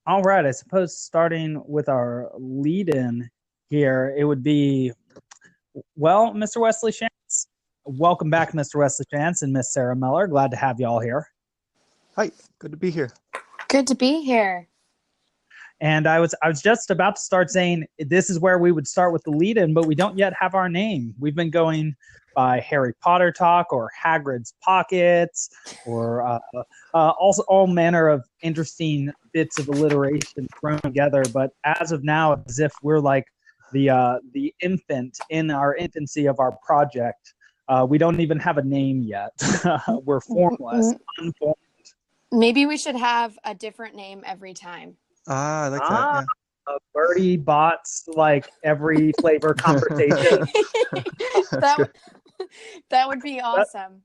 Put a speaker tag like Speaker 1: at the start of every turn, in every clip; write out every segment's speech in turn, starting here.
Speaker 1: All right, I suppose starting with our lead-in here, it would be, well, Mr. Wesley Shantz. Welcome back, Mr. Wesley Shantz and Miss Sarah Miller. Glad to have you all here.
Speaker 2: Hi, good to be here.
Speaker 3: Good to be here.
Speaker 1: And I was just about to start saying this is where we would start with the lead-in, but we don't yet have our name. We've been going by Harry Potter Talk or Hagrid's Pockets or also all manner of interesting bits of alliteration thrown together. But as of now, as if we're like the infant in our infancy of our project, we don't even have a name yet. We're formless, unformed.
Speaker 3: Maybe we should have a different name every time.
Speaker 2: I like that. Yeah.
Speaker 1: Birdie bots like every flavor conversation.
Speaker 3: that would be awesome.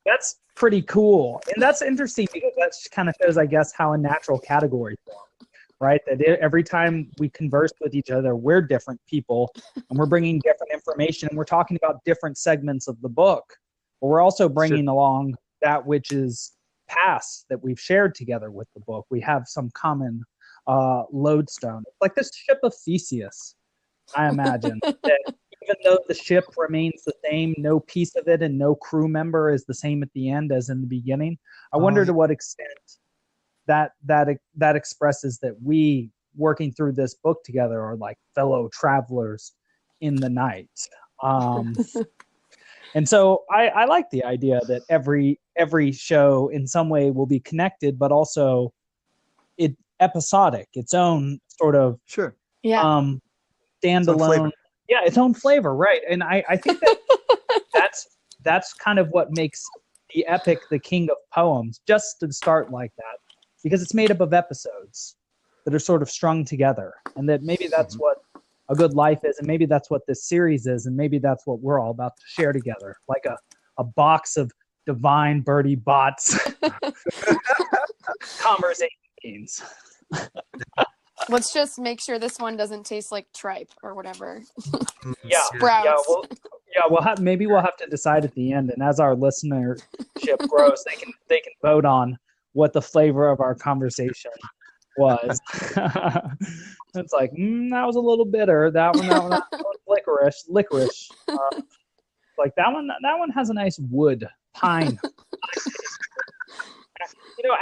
Speaker 1: That's pretty cool. And that's interesting because that kind of shows, I guess, how a natural category forms, right? That every time we converse with each other, we're different people and we're bringing different information and we're talking about different segments of the book. But we're also bringing along that which is past that we've shared together with the book. We have some common lodestone. It's like this ship of Theseus, I imagine. That even though the ship remains the same, no piece of it and no crew member is the same at the end as in the beginning. I wonder to what extent that expresses that we working through this book together are like fellow travelers in the night. And so I like the idea that every show in some way will be connected, but also episodic, its own sort of standalone, its own flavor, right? And I think that's kind of what makes the epic the king of poems, just to start like that, because it's made up of episodes that are sort of strung together, and that maybe that's what a good life is, and maybe that's what this series is, and maybe that's what we're all about to share together, like a box of divine birdie bots conversations.
Speaker 3: Let's just make sure this one doesn't taste like tripe or whatever.
Speaker 1: Sprouts. Maybe we'll have to decide at the end, and as our listenership grows, they can vote on what the flavor of our conversation was. It's like that was a little bitter. That one licorice. Like that one has a nice wood pine.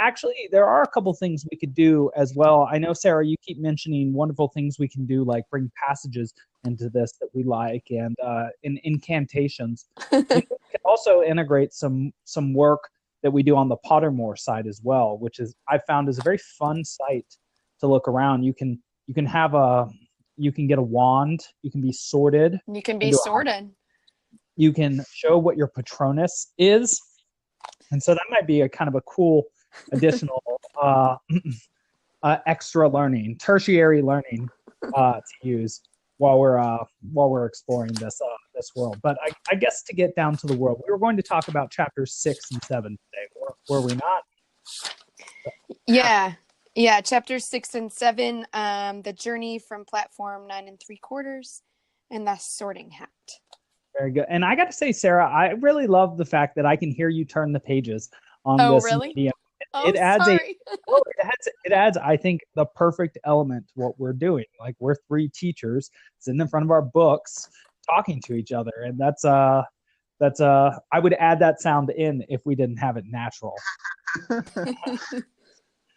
Speaker 1: Actually, there are a couple things we could do as well. I know, Sarah, you keep mentioning wonderful things we can do, like bring passages into this that we like, and in incantations. We can also integrate some work that we do on the Pottermore side as well, which is I found is a very fun site to look around. You can get a wand. You can be sorted.
Speaker 3: You can be sorted.
Speaker 1: You can show what your Patronus is. And so that might be a kind of a cool additional extra learning, tertiary learning to use while we're exploring this world. But I guess to get down to the world, we were going to talk about chapters 6 and 7 today, were we not?
Speaker 3: Yeah. Chapters 6 and 7, the journey from platform 9 3/4, and the sorting hat.
Speaker 1: Very good. And I got to say, Sarah, I really love the fact that I can hear you turn the pages on this medium. It adds, I think, the perfect element to what we're doing. Like, we're three teachers sitting in front of our books talking to each other. And that's I would add that sound in if we didn't have it natural.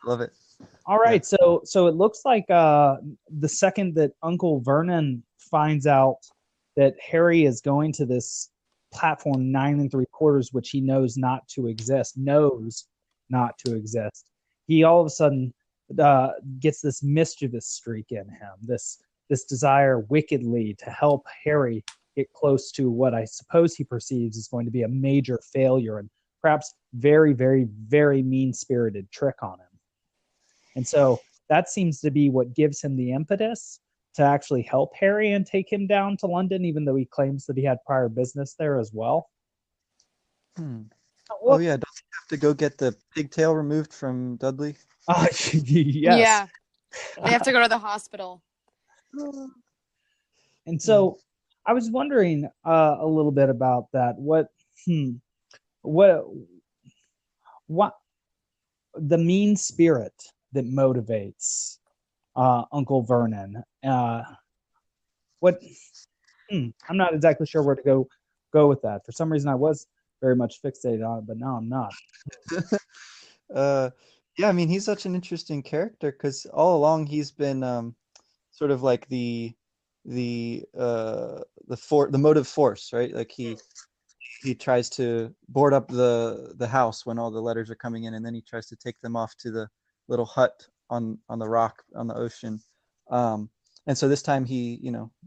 Speaker 2: Love it.
Speaker 1: All right. So it looks like the second that Uncle Vernon finds out that Harry is going to this platform 9 3/4, which he knows not to exist, he all of a sudden gets this mischievous streak in him, this desire wickedly to help Harry get close to what I suppose he perceives is going to be a major failure and perhaps very, very, very mean-spirited trick on him. And so that seems to be what gives him the impetus to actually help Harry and take him down to London, even though he claims that he had prior business there as well.
Speaker 2: Oh, yeah. Does he have to go get the pigtail removed from Dudley?
Speaker 1: Yes.
Speaker 3: Yeah. They have to go to the hospital.
Speaker 1: And so I was wondering a little bit about that. What the mean spirit that motivates Uncle Vernon. What? I'm not exactly sure where to go with that. For some reason, I was very much fixated on it, but now I'm not.
Speaker 2: Uh, yeah, I mean, he's such an interesting character because all along he's been sort of like the motive force, right? Like he tries to board up the house when all the letters are coming in, and then he tries to take them off to the little hut on the rock on the ocean. And so this time he,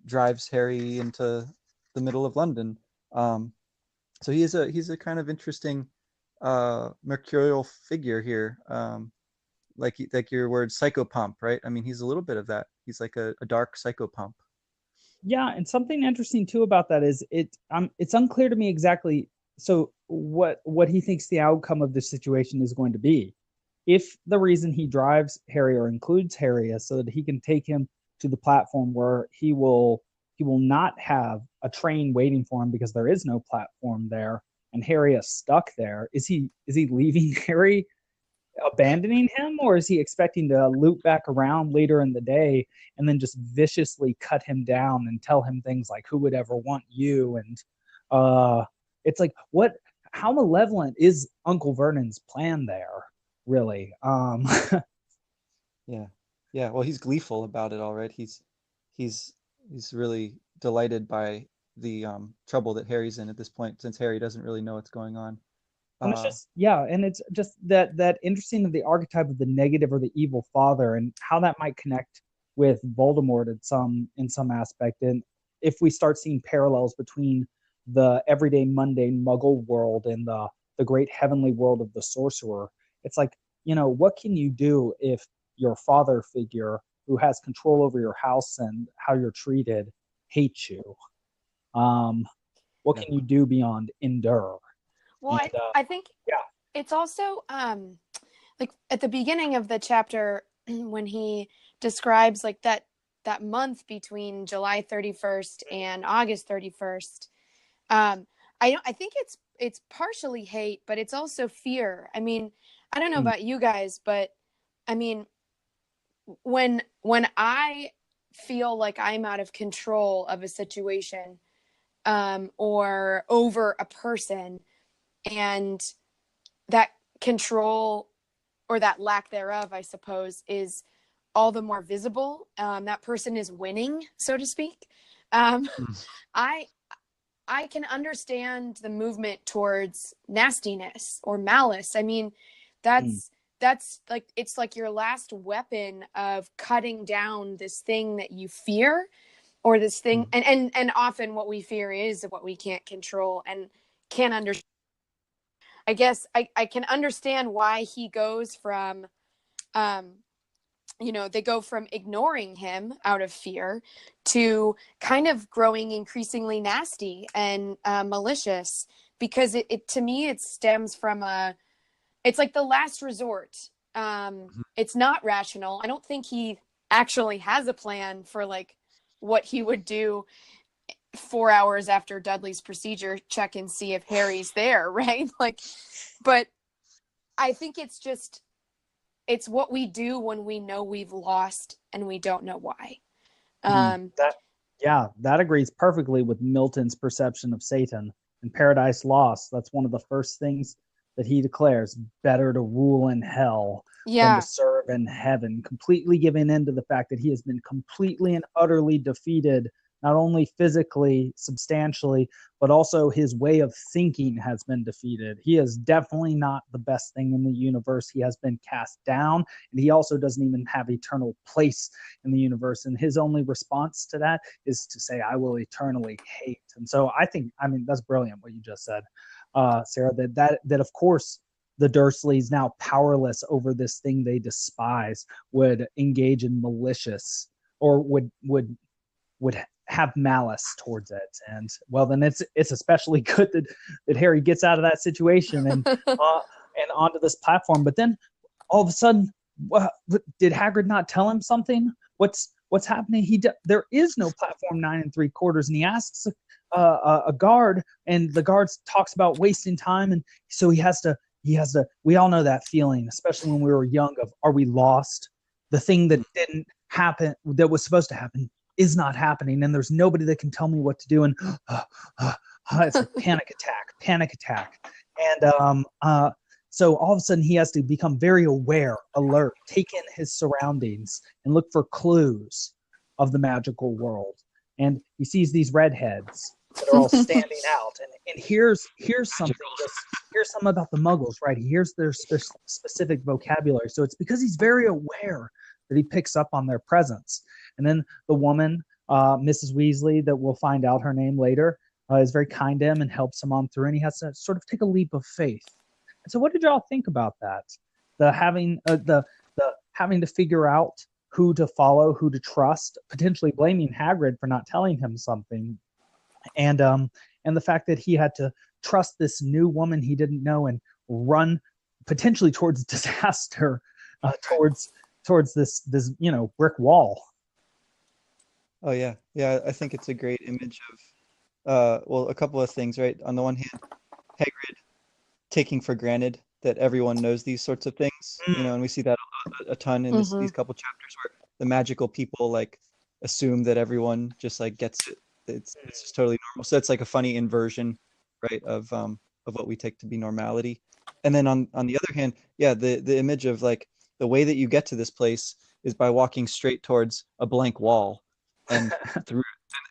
Speaker 2: drives Harry into the middle of London. So he's a kind of interesting mercurial figure here. Like your word psychopomp, right? I mean, he's a little bit of that. He's like a dark psychopomp.
Speaker 1: Yeah, and something interesting too about that is it's unclear to me exactly so what he thinks the outcome of this situation is going to be. If the reason he drives Harry or includes Harry is so that he can take him to the platform where he will not have a train waiting for him because there is no platform there and Harry is stuck there, is he leaving Harry, abandoning him, or is he expecting to loop back around later in the day and then just viciously cut him down and tell him things like who would ever want you? And it's like, how malevolent is Uncle Vernon's plan there, really?
Speaker 2: Yeah, yeah. Well, he's gleeful about it all, right? He's really delighted by the trouble that Harry's in at this point, since Harry doesn't really know what's going on.
Speaker 1: And it's just, yeah, and it's just that interesting of the archetype of the negative or the evil father and how that might connect with Voldemort in some aspect. And if we start seeing parallels between the everyday mundane Muggle world and the great heavenly world of the Sorcerer, it's like, what can you do if your father figure who has control over your house and how you're treated hates you? What can you do beyond endure?
Speaker 3: Well,
Speaker 1: And,
Speaker 3: I think
Speaker 1: yeah.
Speaker 3: it's also like at the beginning of the chapter when he describes like that month between July 31st and August 31st. I think it's partially hate, but it's also fear. I mean, I don't know about you guys, but I mean, when I feel like I'm out of control of a situation, or over a person, and that control or that lack thereof, I suppose, is all the more visible. That person is winning, so to speak. I can understand the movement towards nastiness or malice. I mean, that's like, it's like your last weapon of cutting down this thing that you fear, or this thing, and often what we fear is what we can't control and can't understand. I guess I can understand why he goes from, they go from ignoring him out of fear to kind of growing increasingly nasty and malicious, because it to me, it stems from it's like the last resort. It's not rational. I don't think he actually has a plan for like what he would do 4 hours after Dudley's procedure, check and see if Harry's there, right? Like, but I think it's what we do when we know we've lost and we don't know why.
Speaker 1: That agrees perfectly with Milton's perception of Satan in Paradise Lost. That's one of the first things that he declares: better to rule in hell than to serve in heaven, completely giving in to the fact that he has been completely and utterly defeated, not only physically, substantially, but also his way of thinking has been defeated. He is definitely not the best thing in the universe. He has been cast down, and he also doesn't even have eternal place in the universe. And his only response to that is to say, I will eternally hate. And so I mean, that's brilliant what you just said, Sarah, that of course the Dursleys, now powerless over this thing they despise, would engage in malicious, or would have malice towards it. And well, then it's especially good that Harry gets out of that situation and onto this platform. But then all of a sudden, did Hagrid not tell him something? What's happening? There is no platform 9 3/4, and he asks a guard, and the guard talks about wasting time, and so he has to he has to. We all know that feeling, especially when we were young. Of, are we lost? The thing that didn't happen, that was supposed to happen, is not happening, and there's nobody that can tell me what to do. And it's like panic attack. And so all of a sudden he has to become very aware, alert, take in his surroundings, and look for clues of the magical world. And he sees these redheads that are all standing out. And here's something. Here's something about the Muggles, right? He hears their specific vocabulary. So it's because he's very aware that he picks up on their presence. And then the woman, Mrs. Weasley, that we'll find out her name later, is very kind to him and helps him on through. And he has to sort of take a leap of faith. And so what did y'all think about that? The having to figure out who to follow, who to trust, potentially blaming Hagrid for not telling him something. And the fact that he had to trust this new woman he didn't know and run potentially towards disaster, towards this brick wall.
Speaker 2: Oh yeah, I think it's a great image of a couple of things, right? On the one hand, Hagrid taking for granted that everyone knows these sorts of things, and we see that a ton in these couple chapters where the magical people like assume that everyone just like gets it. It's just totally normal. So it's like a funny inversion, right, of what we take to be normality. And then on the other hand, the image of like the way that you get to this place is by walking straight towards a blank wall and through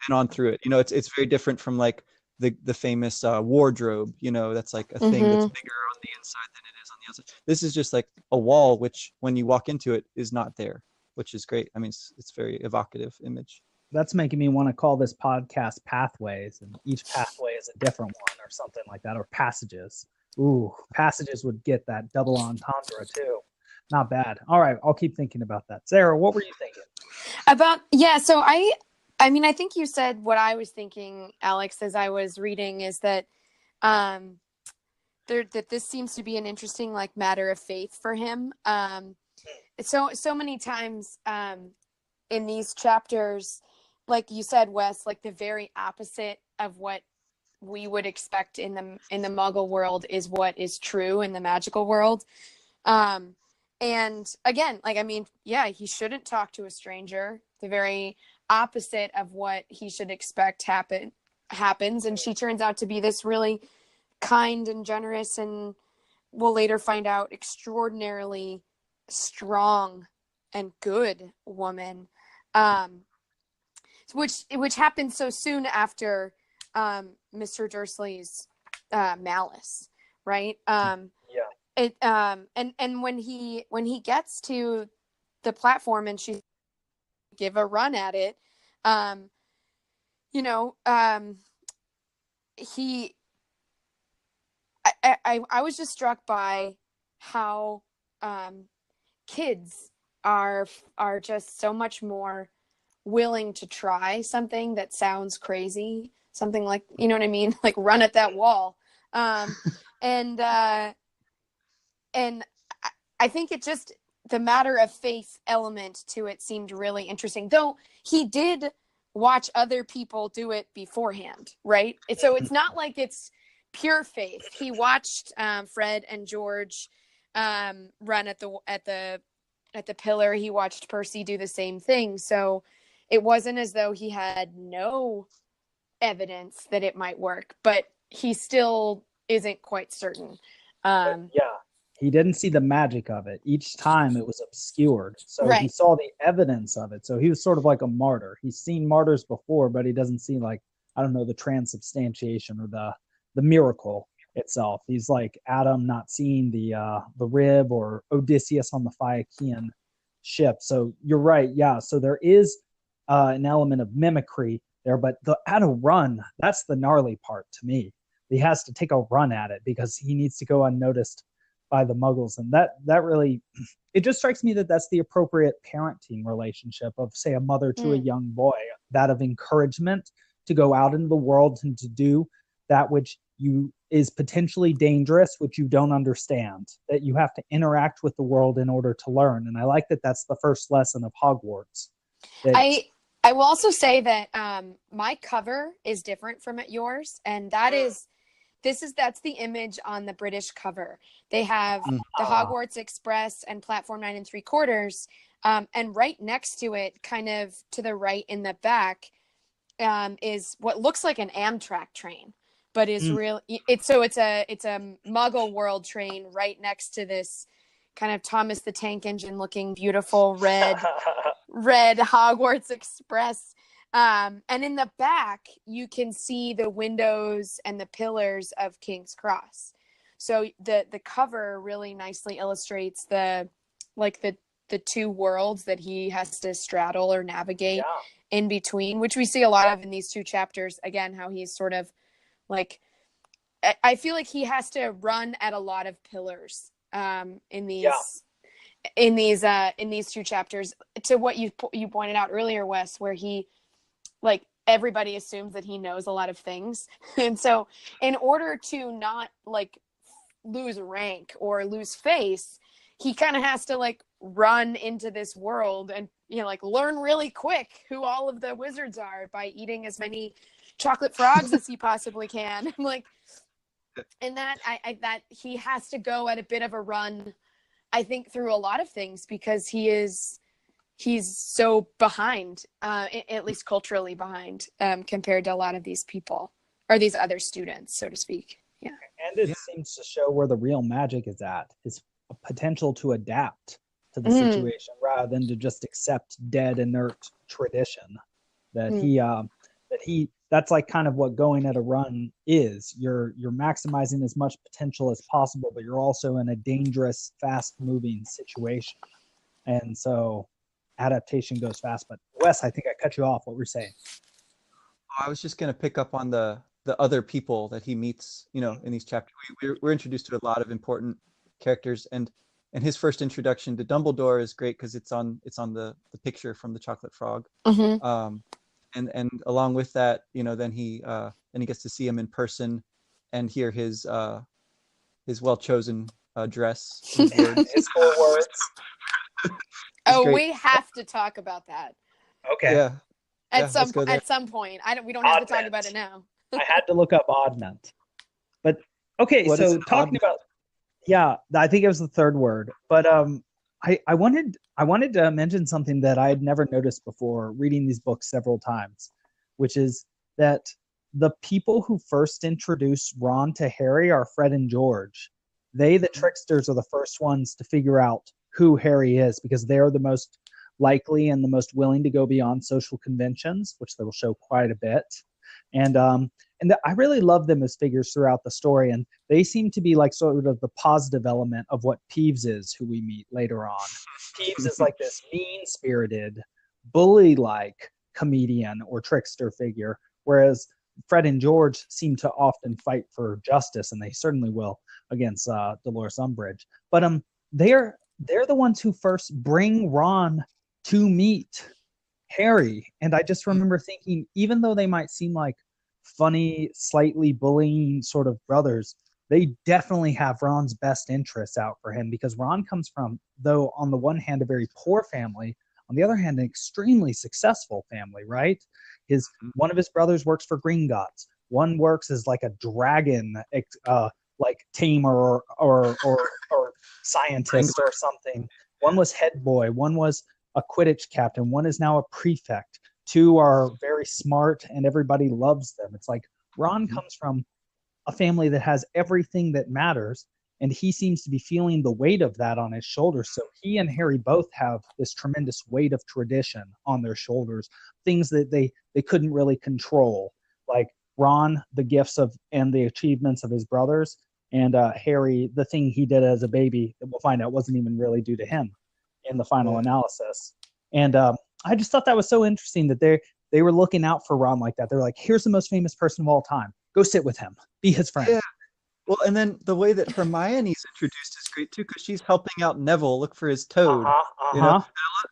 Speaker 2: and on through it. It's very different from like the famous wardrobe, that's like a thing that's bigger on the inside than it is on the outside. This is just like a wall, which when you walk into it is not there, which is great. I mean, it's very evocative image.
Speaker 1: That's making me want to call this podcast Pathways, and each pathway is a different one or something like that, or passages. Ooh, passages would get that double entendre too. Not bad. All right, I'll keep thinking about that. Sarah, what were you thinking?
Speaker 3: So I mean, I think you said what I was thinking, Alex, as I was reading, is that that this seems to be an interesting like matter of faith for him. So many times in these chapters, like you said, Wes, like the very opposite of what we would expect in the Muggle world is what is true in the magical world. And again, like, I mean, he shouldn't talk to a stranger. The very opposite of what he should expect happens. And she turns out to be this really kind and generous, and we'll later find out extraordinarily strong and good woman. Which happened so soon after Mr. Dursley's malice, right? And when he gets to the platform and she give a run at it, I was just struck by how kids are just so much more willing to try something that sounds crazy, something like, you know what I mean, like run at that wall, and I think it just, the matter of faith element to it seemed really interesting, though he did watch other people do it beforehand, right? So it's not like it's pure faith. He watched Fred and George run at the pillar. He watched Percy do the same thing. So it wasn't as though he had no evidence that it might work, but he still isn't quite certain.
Speaker 1: He didn't see the magic of it. Each time it was obscured. So He saw the evidence of it. So he was sort of like a martyr. He's seen martyrs before, but he doesn't see, like, I don't know, the transubstantiation or the miracle itself. He's like Adam not seeing the rib, or Odysseus on the Phaeacian ship. So you're right. Yeah. So there is an element of mimicry there, but at a run, that's the gnarly part to me. He has to take a run at it because he needs to go unnoticed by the Muggles. And that really, it just strikes me that that's the appropriate parenting relationship of, say, a mother to a young boy, that of encouragement to go out into the world and to do that which is potentially dangerous, which you don't understand, that you have to interact with the world in order to learn. And I like that that's the first lesson of Hogwarts.
Speaker 3: I will also say that my cover is different from yours, and that is that's the image on the British cover. They have
Speaker 2: Mm.
Speaker 3: the Hogwarts Express and platform 9 3/4. And right next to it, kind of to the right in the back, is what looks like an Amtrak train, but is real. It's a Muggle world train right next to this kind of Thomas the Tank Engine looking beautiful red Hogwarts Express. And in the back, you can see the windows and the pillars of King's Cross. So the cover really nicely illustrates the two worlds that he has to straddle or navigate in between, which we see a lot of in these 2 chapters. Again, how he's sort of like, I feel like he has to run at a lot of pillars in these 2 chapters. To what you pointed out earlier, Wes, where he, like, everybody assumes that he knows a lot of things, and so in order to not like lose rank or lose face, he kind of has to like run into this world and, you know, like learn really quick who all of the wizards are by eating as many chocolate frogs as he possibly can. Like, and that that he has to go at a bit of a run, I think, through a lot of things, because he's so behind, at least culturally behind, compared to a lot of these people or these other students, so to speak. Yeah.
Speaker 1: And it seems to show where the real magic is at, is a potential to adapt to the situation rather than to just accept dead, inert tradition. That's like kind of what going at a run is. You're maximizing as much potential as possible, but you're also in a dangerous, fast-moving situation. And so adaptation goes fast. But Wes, I think I cut you off. What were you saying?
Speaker 2: I was just going to pick up on the other people that he meets, you know, in these chapters. We're introduced to a lot of important characters, and his first introduction to Dumbledore is great because it's on the picture from the Chocolate Frog. And along with that, you know, then he gets to see him in person and hear his well chosen address. His words.
Speaker 3: We have to talk about that.
Speaker 1: Okay.
Speaker 2: Yeah.
Speaker 3: At some point. We don't have to talk about it now.
Speaker 1: I had to look up oddment. But okay, so talking about, I think it was the third word. But I wanted to mention something that I had never noticed before reading these books several times, which is that the people who first introduce Ron to Harry are Fred and George. They, the tricksters, are the first ones to figure out who Harry is, because they're the most likely and the most willing to go beyond social conventions, which they will show quite a bit. And I really love them as figures throughout the story, and they seem to be like sort of the positive element of what Peeves is, who we meet later on. Peeves is like this mean-spirited, bully-like comedian or trickster figure, whereas Fred and George seem to often fight for justice, and they certainly will against Dolores Umbridge. But they're the ones who first bring Ron to meet Harry, and I just remember thinking, even though they might seem like funny, slightly bullying sort of brothers, they definitely have Ron's best interests out for him, because Ron comes from, though on the one hand a very poor family, on the other hand an extremely successful family, right? One of his brothers works for Gringotts. One works as like a dragon like tamer or scientist or something. One was head boy, one was a Quidditch captain, one is now a prefect. 2 are very smart and everybody loves them. It's like Ron comes from a family that has everything that matters, and he seems to be feeling the weight of that on his shoulders. So he and Harry both have this tremendous weight of tradition on their shoulders, things that they couldn't really control. Like Ron, the gifts of and the achievements of his brothers, and Harry, the thing he did as a baby that we'll find out wasn't even really due to him in the final analysis. And I just thought that was so interesting that they were looking out for Ron like that. They're like, here's the most famous person of all time. Go sit with him. Be his friend.
Speaker 2: Yeah. Well, and then the way that Hermione's introduced is great too, because she's helping out Neville look for his toad. You know?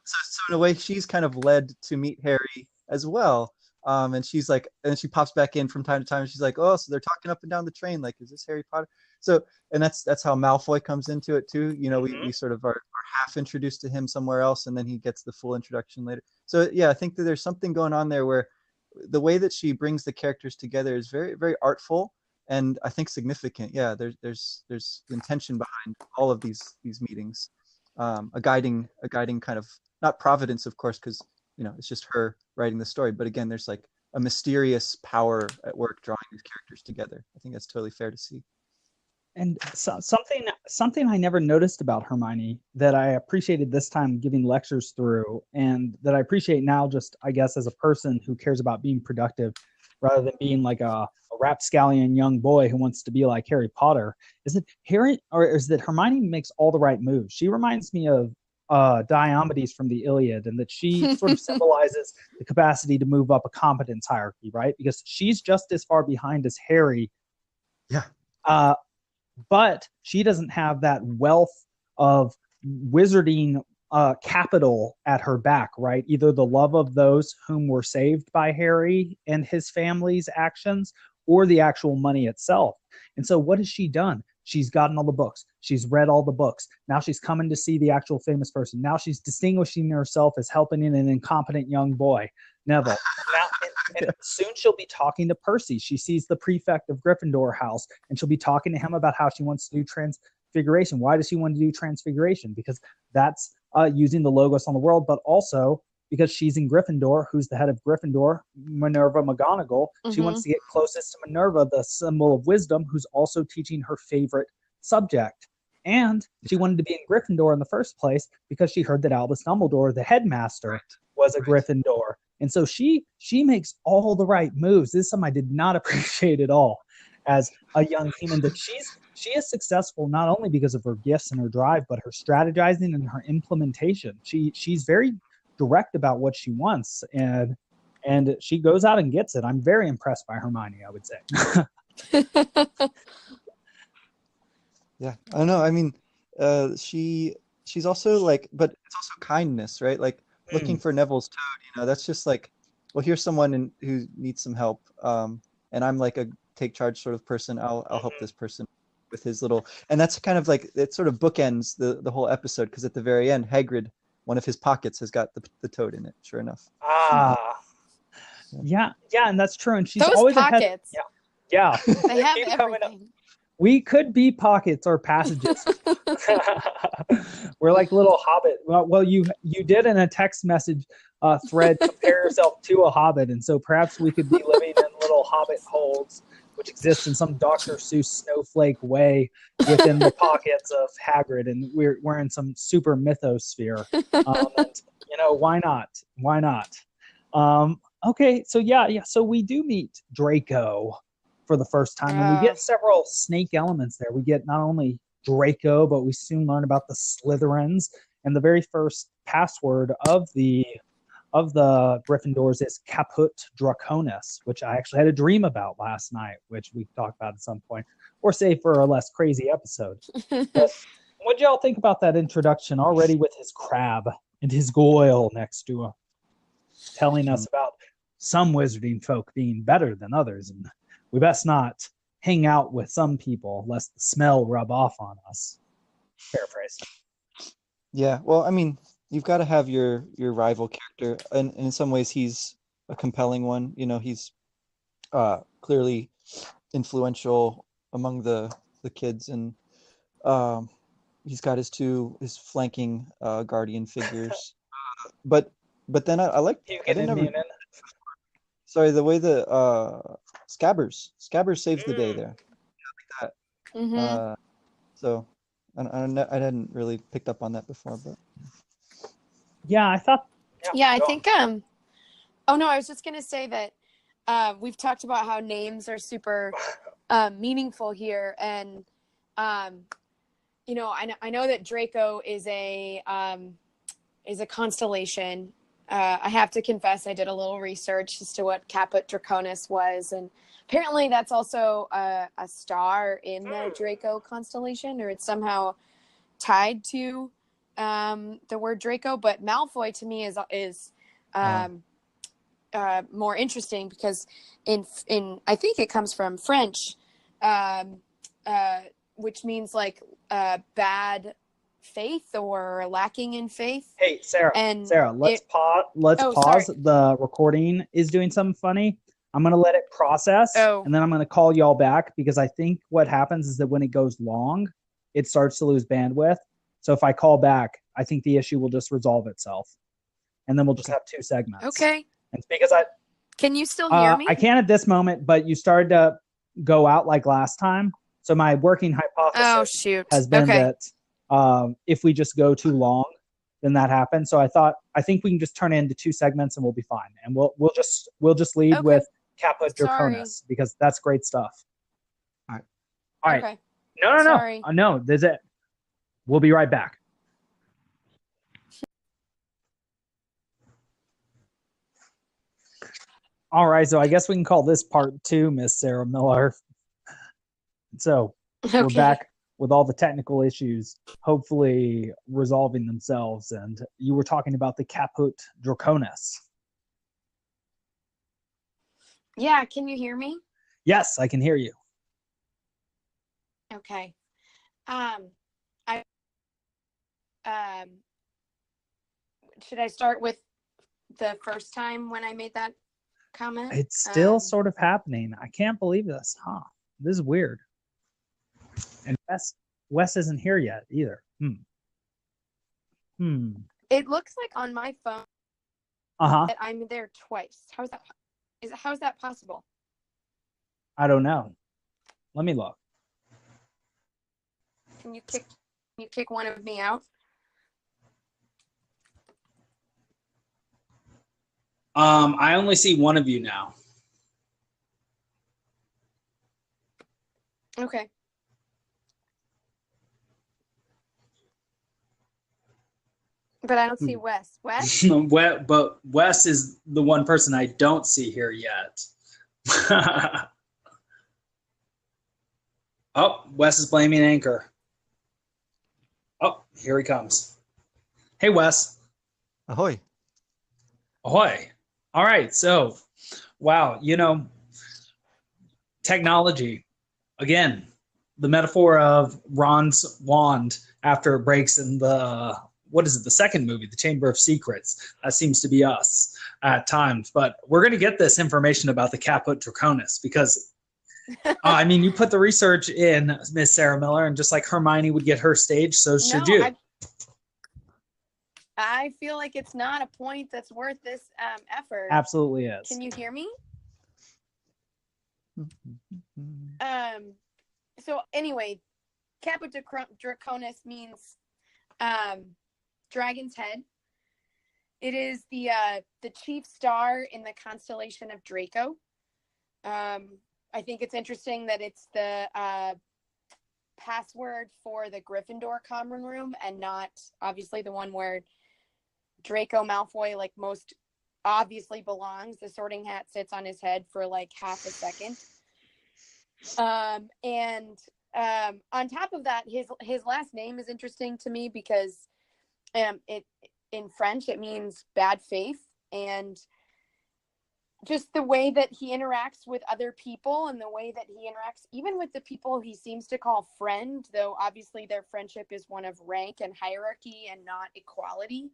Speaker 2: So in a way, she's kind of led to meet Harry as well. And she's like, and she pops back in from time to time. And she's like, oh, so they're talking up and down the train. Like, is this Harry Potter? So, and that's how Malfoy comes into it too. You know, we sort of are half introduced to him somewhere else, and then he gets the full introduction later. So yeah, I think that there's something going on there where the way that she brings the characters together is very, very artful, and I think significant. Yeah, there's intention behind all of these meetings, a guiding kind of, not providence, of course, because it's just her writing the story, but again, there's like a mysterious power at work drawing these characters together. I think that's totally fair to see.
Speaker 1: And something I never noticed about Hermione that I appreciated this time giving lectures through, and that I appreciate now just, I guess, as a person who cares about being productive rather than being like a rapscallion young boy who wants to be like Harry Potter, is that Hermione makes all the right moves. She reminds me of Diomedes from the Iliad, and that she sort of symbolizes the capacity to move up a competence hierarchy, right? Because she's just as far behind as Harry.
Speaker 2: Yeah.
Speaker 1: But she doesn't have that wealth of wizarding capital at her back, right? Either the love of those whom were saved by Harry and his family's actions, or the actual money itself. And so what has she done? She's gotten all the books. She's read all the books. Now she's coming to see the actual famous person. Now she's distinguishing herself as helping an incompetent young boy, Neville. And soon she'll be talking to Percy. She sees the prefect of Gryffindor House, and she'll be talking to him about how she wants to do transfiguration. Why does she want to do transfiguration? Because that's using the Logos on the world, but also because she's in Gryffindor, who's the head of Gryffindor, Minerva McGonagall. Mm-hmm. She wants to get closest to Minerva, the symbol of wisdom, who's also teaching her favorite subject. And she wanted to be in Gryffindor in the first place because she heard that Albus Dumbledore, the headmaster, was a Gryffindor. And so she makes all the right moves. This is something I did not appreciate at all as a young human, that she is successful not only because of her gifts and her drive, but her strategizing and her implementation. She's very direct about what she wants, and she goes out and gets it. I'm very impressed by Hermione, I would say.
Speaker 2: Yeah, I don't know. I mean, she's also like, but it's also kindness, right? Like looking for Neville's toad. That's just like, well, here's someone who needs some help, and I'm like a take charge sort of person. I'll help this person with his little, and that's kind of like, it sort of bookends the whole episode, because at the very end, Hagrid, one of his pockets has got the toad in it, sure enough.
Speaker 1: Yeah, and that's true. And she's
Speaker 3: those
Speaker 1: always
Speaker 3: pockets.
Speaker 1: Yeah.
Speaker 3: They have everything.
Speaker 1: We could be pockets or passages. We're like little hobbit. Well, you did in a text message thread compare yourself to a hobbit, and so perhaps we could be living in little hobbit holes, which exist in some Dr. Seuss snowflake way within the pockets of Hagrid, and we're in some super mythosphere. And, why not? Why not? Okay, so so we do meet Draco for the first time, and we get several snake elements there. We get not only Draco, but we soon learn about the Slytherins, and the very first password of the Gryffindors is Caput Draconis, which I actually had a dream about last night, which we talked about at some point, or save for a less crazy episode. But what y'all think about that introduction already, with his crab and his goyle next to him, telling us about some wizarding folk being better than others, and we best not hang out with some people lest the smell rub off on us. Paraphrase.
Speaker 2: Yeah, well, I mean, you've got to have your rival character, and in some ways he's a compelling one. He's clearly influential among the kids, and he's got his flanking guardian figures. But then I like, sorry, the way the Scabbers saves the day there. I like that.
Speaker 3: Mm-hmm.
Speaker 2: So I hadn't really picked up on that before, but
Speaker 1: yeah, I thought.
Speaker 3: Yeah, I think. Oh no, I was just gonna say that we've talked about how names are super meaningful here, and I know that Draco is a constellation. I have to confess, I did a little research as to what Caput Draconis was, and apparently that's also a star in the Draco constellation, or it's somehow tied to the word Draco. But Malfoy to me is more interesting, because in I think it comes from French, which means like bad faith or lacking in faith.
Speaker 1: Hey, Sarah, let's pause.
Speaker 3: Sorry.
Speaker 1: The recording is doing something funny. I'm going to let it process,
Speaker 3: Oh.
Speaker 1: and then I'm going to call y'all back, because I think what happens is that when it goes long, it starts to lose bandwidth. So if I call back, I think the issue will just resolve itself, and then we'll just have 2 segments.
Speaker 3: Okay.
Speaker 1: And because
Speaker 3: Can you still hear me?
Speaker 1: I can at this moment, but you started to go out like last time. So my working hypothesis has been that if we just go too long, then that happens. So I think we can just turn it into 2 segments and we'll be fine. And we'll just lead with Caput Draconis, because that's great stuff. All right.
Speaker 3: Okay.
Speaker 1: No.
Speaker 3: Sorry.
Speaker 1: No, that's it. We'll be right back. All right, so I guess we can call this part 2, Miss Sarah Miller. So we're back with all the technical issues, hopefully resolving themselves. And you were talking about the Caput Draconis.
Speaker 3: Yeah, can you hear me?
Speaker 1: Yes, I can hear you.
Speaker 3: Okay. Should I start with the first time when I made that comment?
Speaker 1: It's still sort of happening. I can't believe this. This is weird. And Wes isn't here yet either.
Speaker 3: It looks like on my phone that I'm there twice. How's that possible?
Speaker 1: I don't know. Let me look.
Speaker 3: Can you kick one of me out?
Speaker 1: I only see one of you now.
Speaker 3: Okay. But I don't see Wes. Wes?
Speaker 1: But Wes is the one person I don't see here yet. Oh, Wes is blaming Anchor. Oh, here he comes. Hey, Wes.
Speaker 2: Ahoy.
Speaker 1: Ahoy. All right. So, wow, technology. Again, the metaphor of Ron's wand after it breaks in the second movie, The Chamber of Secrets. That seems to be us at times. But we're going to get this information about the Caput Draconis, because, you put the research in, Miss Sarah Miller, and just like Hermione would get her stage, so should you.
Speaker 3: I feel like it's not a point that's worth this effort.
Speaker 1: Absolutely is.
Speaker 3: Can you hear me? So anyway, Caput Draconis means dragon's head. It is the chief star in the constellation of Draco. I think it's interesting that it's the password for the Gryffindor common room, and not obviously the one where Draco Malfoy most obviously belongs. The sorting hat sits on his head for half a second. And on top of that, his last name is interesting to me, because it in French it means bad faith, and just the way that he interacts with other people, and the way that he interacts even with the people he seems to call friend, though obviously their friendship is one of rank and hierarchy and not equality.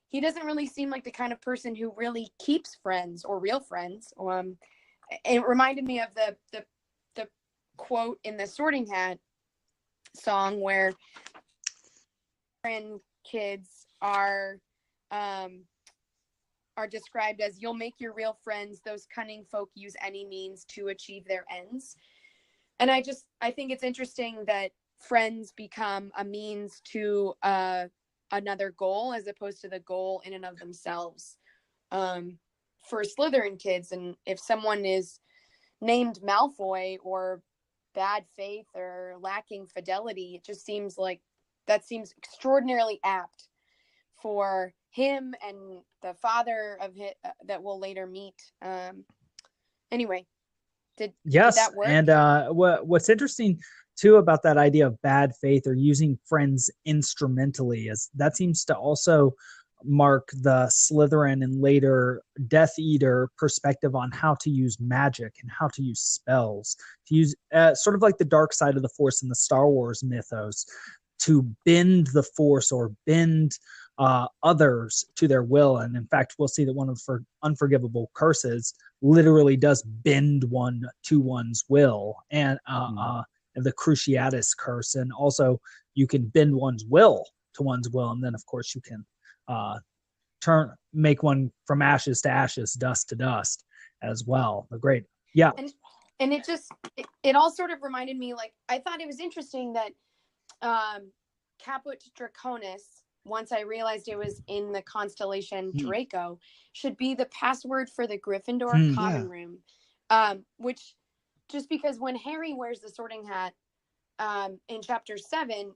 Speaker 3: He doesn't really seem like the kind of person who really keeps friends or real friends. It reminded me of the quote in the Sorting Hat song where kids are described as, "You'll make your real friends. Those cunning folk use any means to achieve their ends." And I think it's interesting that friends become a means to another goal, as opposed to the goal in and of themselves. For Slytherin kids, and if someone is named Malfoy or bad faith or lacking fidelity, it just seems like that seems extraordinarily apt for him and the father of it that we'll later meet. Anyway, did that work?
Speaker 1: And what's interesting too about that idea of bad faith or using friends instrumentally is that seems to also mark the Slytherin and later Death Eater perspective on how to use magic and how to use spells, to use sort of like the dark side of the Force in the Star Wars mythos, to bend the Force or bend others to their will. And in fact, we'll see that one of the unforgivable curses literally does bend one to one's will, and the Cruciatus curse, and also you can bend one's will to one's will, and then of course you can make one from ashes to ashes, dust to dust as well. The great, yeah.
Speaker 3: And it all sort of reminded me, like, I thought it was interesting that Caput Draconis, once I realized it was in the constellation Draco, should be the password for the Gryffindor common room. Which, just because when Harry wears the Sorting Hat in Chapter 7,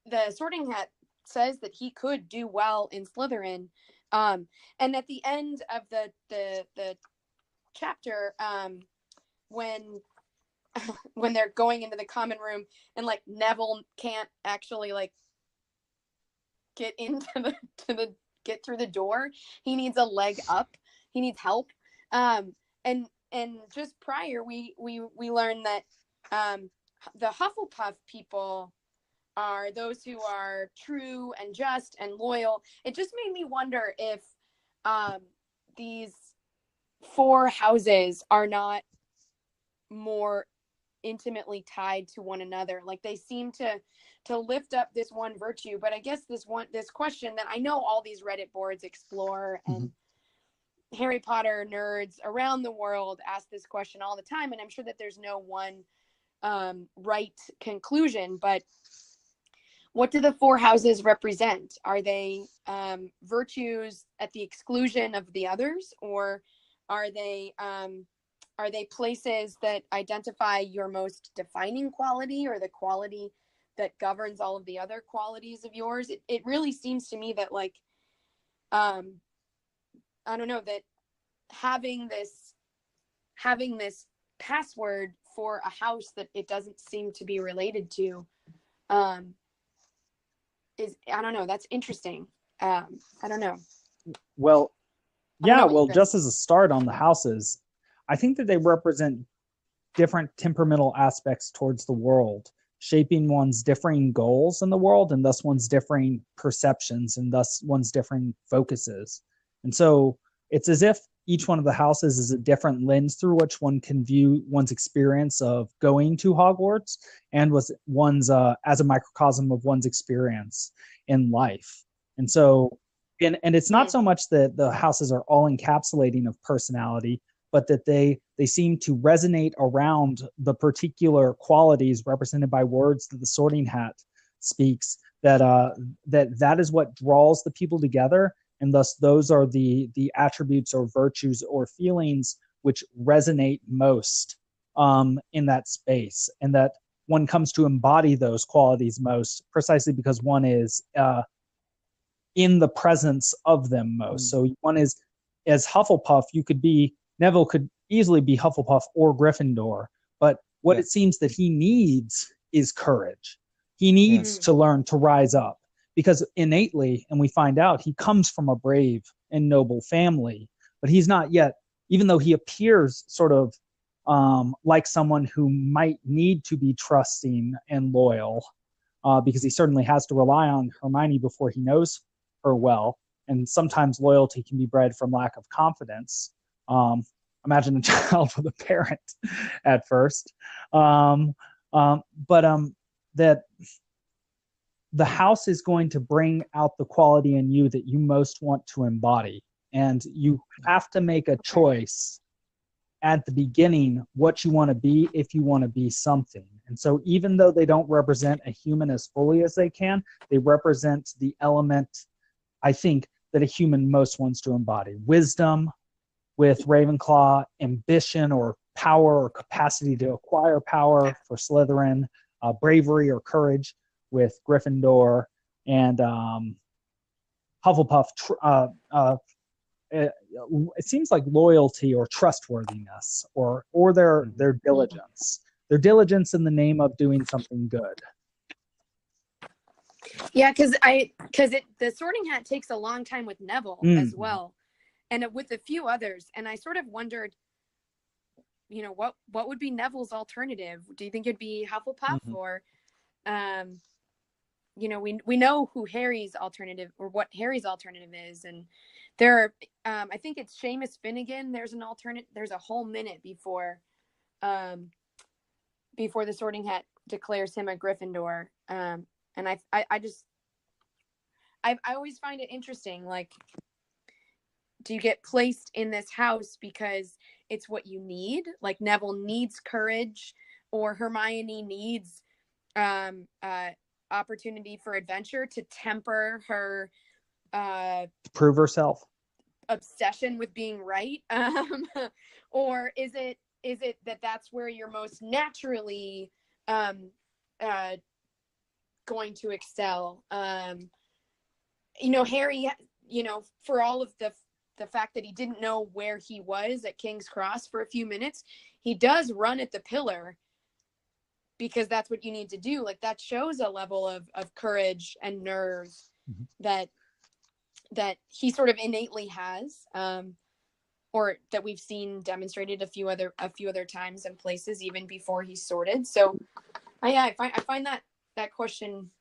Speaker 3: the Sorting Hat says that he could do well in Slytherin. And at the end of the chapter, when they're going into the common room and like Neville can't actually like get into get through the door, he needs a leg up, he needs help, and just prior we learned that the Hufflepuff people are those who are true and just and loyal. It just made me wonder if these 4 houses are not more intimately tied to one another. Like, they seem to lift up this one virtue, but I guess this question that I know all these Reddit boards explore, and Harry Potter nerds around the world ask this question all the time, and I'm sure that there's no one right conclusion, but what do the 4 houses represent? Are they virtues at the exclusion of the others, or are they places that identify your most defining quality, or the quality that governs all of the other qualities of yours? It really seems to me that, like, I don't know, that having this password for a house that it doesn't seem to be related to is, I don't know, that's interesting. I don't know.
Speaker 1: Well, yeah, well, just as a start on the houses, I think that they represent different temperamental aspects towards the world, shaping one's differing goals in the world, and thus one's differing perceptions, and thus one's differing focuses. And so it's as if each one of the houses is a different lens through which one can view one's experience of going to Hogwarts, and was one's as a microcosm of one's experience in life. And so, and it's not so much that the houses are all encapsulating of personality, but that they seem to resonate around the particular qualities represented by words that the Sorting Hat speaks, that is what draws the people together, and thus those are the attributes or virtues or feelings which resonate most in that space, and that one comes to embody those qualities most precisely because one is in the presence of them most. So one is, as Hufflepuff, Neville could easily be Hufflepuff or Gryffindor, but what it seems that he needs is courage. He needs to learn to rise up, because innately, and we find out, he comes from a brave and noble family, but he's not yet, even though he appears sort of like someone who might need to be trusting and loyal, because he certainly has to rely on Hermione before he knows her well, and sometimes loyalty can be bred from lack of confidence. Imagine a child with a parent at first. That the house is going to bring out the quality in you that you most want to embody. And you have to make a choice at the beginning what you want to be, if you want to be something. And so even though they don't represent a human as fully as they can, they represent the element, I think, that a human most wants to embody. Wisdom with Ravenclaw, ambition or power or capacity to acquire power for Slytherin, bravery or courage with Gryffindor, and Hufflepuff, it seems like loyalty or trustworthiness, or their diligence. Their diligence in the name of doing something good.
Speaker 3: Yeah, because the Sorting Hat takes a long time with Neville as well, and with a few others. And I sort of wondered, what would be Neville's alternative? Do you think it'd be Hufflepuff, or, we know who Harry's alternative, or what Harry's alternative is, and There are, I think it's Seamus Finnegan. There's an alternate. There's a whole minute before the Sorting Hat declares him a Gryffindor. And I always find it interesting. Like, do you get placed in this house because it's what you need? Like Neville needs courage, or Hermione needs opportunity for adventure to temper her
Speaker 1: prove herself
Speaker 3: obsession with being right. Or is it that's where you're most naturally going to excel? Harry, for all of the fact that he didn't know where he was at King's Cross for a few minutes, he does run at the pillar because that's what you need to do. Like, that shows a level of courage and nerve that he sort of innately has, or that we've seen demonstrated a few other times and places even before he's sorted. So I find that question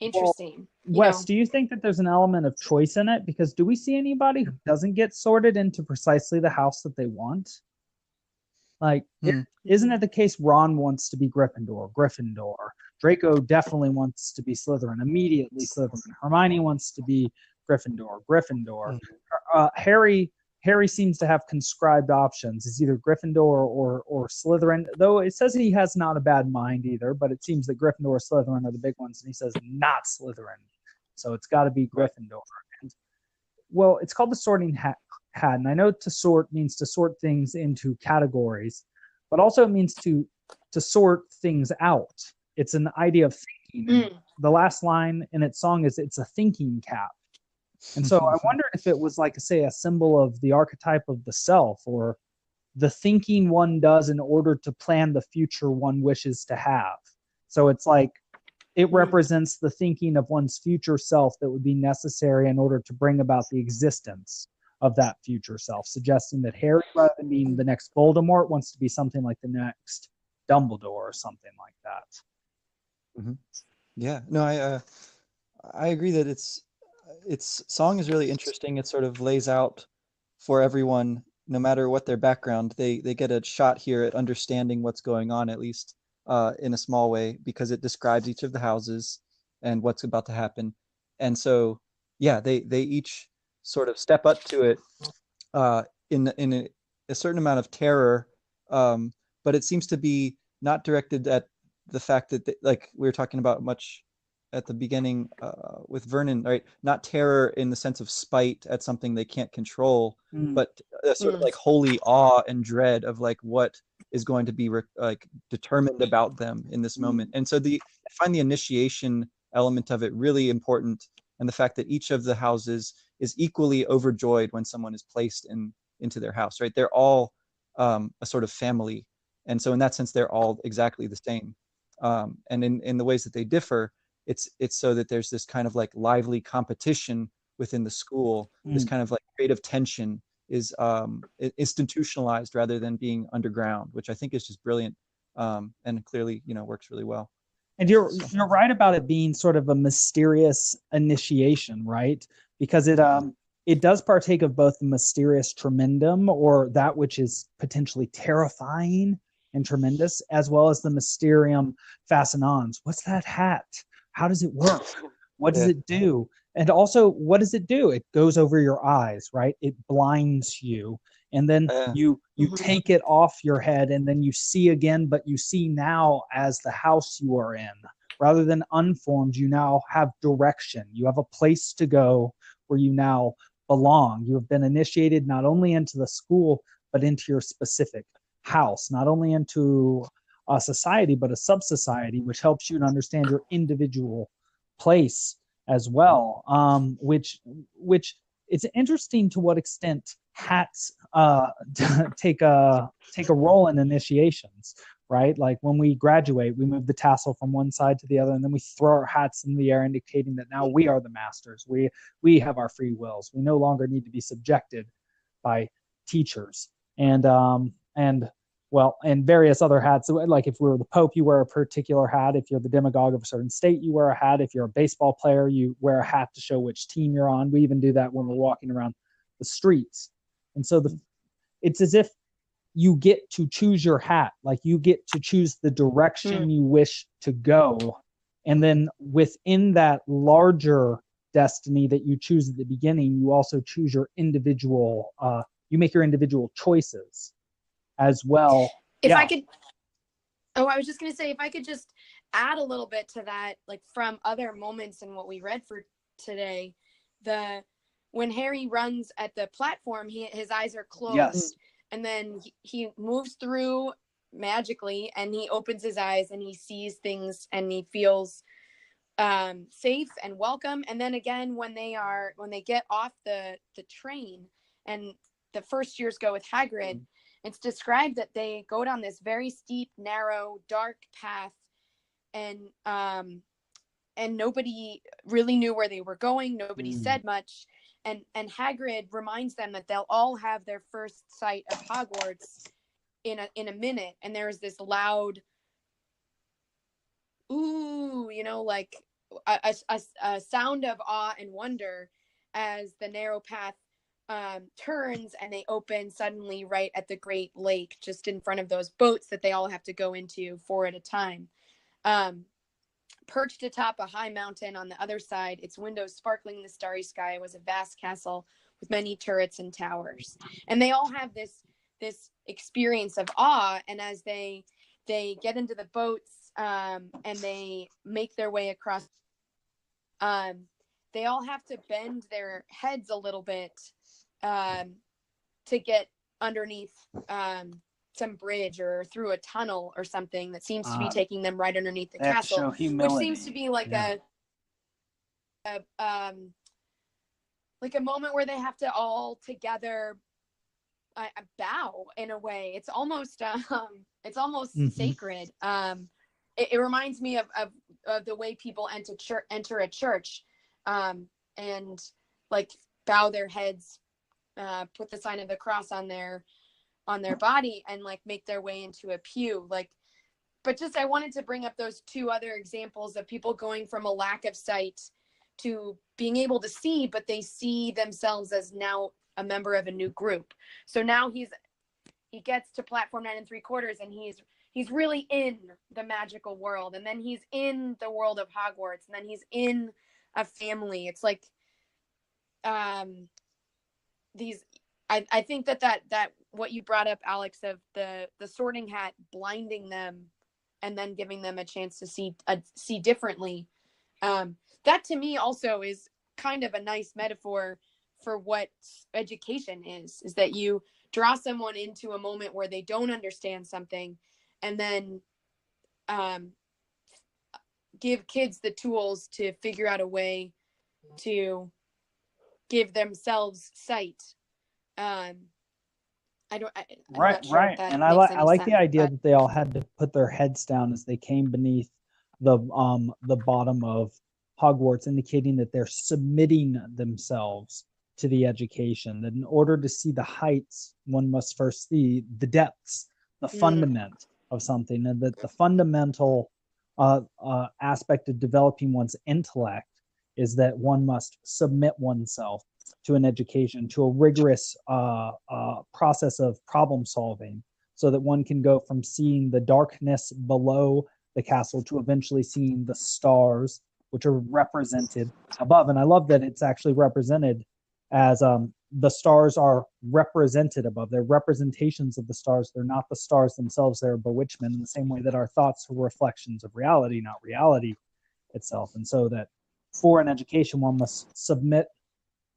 Speaker 3: interesting.
Speaker 1: Well, Wes, do you think that there's an element of choice in it? Because do we see anybody who doesn't get sorted into precisely the house that they want? Like, isn't it the case Ron wants to be Gryffindor? Draco definitely wants to be Slytherin, immediately Slytherin. Hermione wants to be Gryffindor. Harry seems to have conscribed options. It's either Gryffindor or Slytherin, though it says he has not a bad mind either, but it seems that Gryffindor or Slytherin are the big ones, and he says not Slytherin. So it's got to be Gryffindor. And, well, it's called the Sorting Hat, and I know to sort means to sort things into categories, but also it means to sort things out. It's an idea of thinking. The last line in its song is, it's a thinking cap. And so I wondered if it was, like, say, a symbol of the archetype of the self, or the thinking one does in order to plan the future one wishes to have. So it's like it represents the thinking of one's future self that would be necessary in order to bring about the existence of that future self, suggesting that Harry, rather than being the next Voldemort, wants to be something like the next Dumbledore or something like that.
Speaker 2: Mm-hmm. Yeah, no, I agree that its song is really interesting. It sort of lays out for everyone, no matter what their background, they get a shot here at understanding what's going on, at least in a small way, because it describes each of the houses and what's about to happen. And so, yeah, they each sort of step up to it in a certain amount of terror, but it seems to be not directed at the fact that like we were talking about much at the beginning with Vernon, right? Not terror in the sense of spite at something they can't control, but a sort of like holy awe and dread of like what is going to be like determined about them in this moment. And so I find the initiation element of it really important, and the fact that each of the houses is equally overjoyed when someone is placed into their house, right? They're all a sort of family, and so in that sense they're all exactly the same. And in the ways that they differ, it's so that there's this kind of like lively competition within the school. This kind of like creative tension is institutionalized rather than being underground, which I think is just brilliant, and clearly works really well.
Speaker 1: And you're right about it being sort of a mysterious initiation, right? Because it does partake of both the mysterious tremendum, or that which is potentially terrifying and tremendous, as well as the mysterium fascinans. What's that hat? How does it work? What does it do? And also, what does it do? It goes over your eyes, right? It blinds you. And then you take it off your head, and then you see again, but you see now as the house you are in. Rather than unformed, you now have direction. You have a place to go where you now belong. You have been initiated not only into the school, but into your specific house, not only into a society, but a sub-society, which helps you to understand your individual place as well. Which it's interesting to what extent hats take a role in initiations, right? Like when we graduate, we move the tassel from one side to the other, and then we throw our hats in the air, indicating that now we are the masters. We have our free wills. We no longer need to be subjected by teachers. And well, and various other hats. So, like if we were the Pope, you wear a particular hat. If you're the demagogue of a certain state, you wear a hat. If you're a baseball player, you wear a hat to show which team you're on. We even do that when we're walking around the streets. And so it's as if you get to choose your hat, like you get to choose the direction you wish to go. And then within that larger destiny that you choose at the beginning, you also choose your individual, you make your individual choices as well.
Speaker 3: I was just going to say, if I could just add a little bit to that, like from other moments in what we read for today, when Harry runs at the platform, his eyes are closed.
Speaker 1: Yes.
Speaker 3: And then he moves through magically, and he opens his eyes and he sees things and he feels safe and welcome. And then again, when they get off the train and the first years go with Hagrid, it's described that they go down this very steep, narrow, dark path, and nobody really knew where they were going. Nobody said much. And Hagrid reminds them that they'll all have their first sight of Hogwarts in a minute. And there's this loud, ooh, like a sound of awe and wonder as the narrow path turns and they open suddenly right at the Great Lake, just in front of those boats that they all have to go into 4 at a time. Perched atop a high mountain on the other side, its windows sparkling in the starry sky, was a vast castle with many turrets and towers. And they all have this experience of awe. And as they get into the boats and they make their way across, they all have to bend their heads a little bit to get underneath some bridge or through a tunnel or something that seems to be taking them right underneath the castle, which seems to be like a moment where they have to all together bow in a way. It's almost sacred. It reminds me of the way people enter a church and like bow their heads, put the sign of the cross on their body and like make their way into a pew. But just I wanted to bring up those two other examples of people going from a lack of sight to being able to see, but they see themselves as now a member of a new group. So now he gets to platform 9 3/4 and he's really in the magical world, and then he's in the world of Hogwarts, and then he's in a family. It's like I think that what you brought up, Alex, of the Sorting Hat blinding them and then giving them a chance to see differently, that to me also is kind of a nice metaphor for what education is that you draw someone into a moment where they don't understand something, and then give kids the tools to figure out a way to give themselves sight. Right.
Speaker 1: And I like the idea that they all had to put their heads down as they came beneath the bottom of Hogwarts, indicating that they're submitting themselves to the education. That in order to see the heights, one must first see the depths, the fundament of something, and that the fundamental aspect of developing one's intellect is that one must submit oneself to an education, to a rigorous process of problem solving, so that one can go from seeing the darkness below the castle to eventually seeing the stars, which are represented above. And I love that it's actually represented as the stars are represented above. They're representations of the stars. They're not the stars themselves. They're bewitchment, in the same way that our thoughts are reflections of reality, not reality itself. And so that for an education, one must submit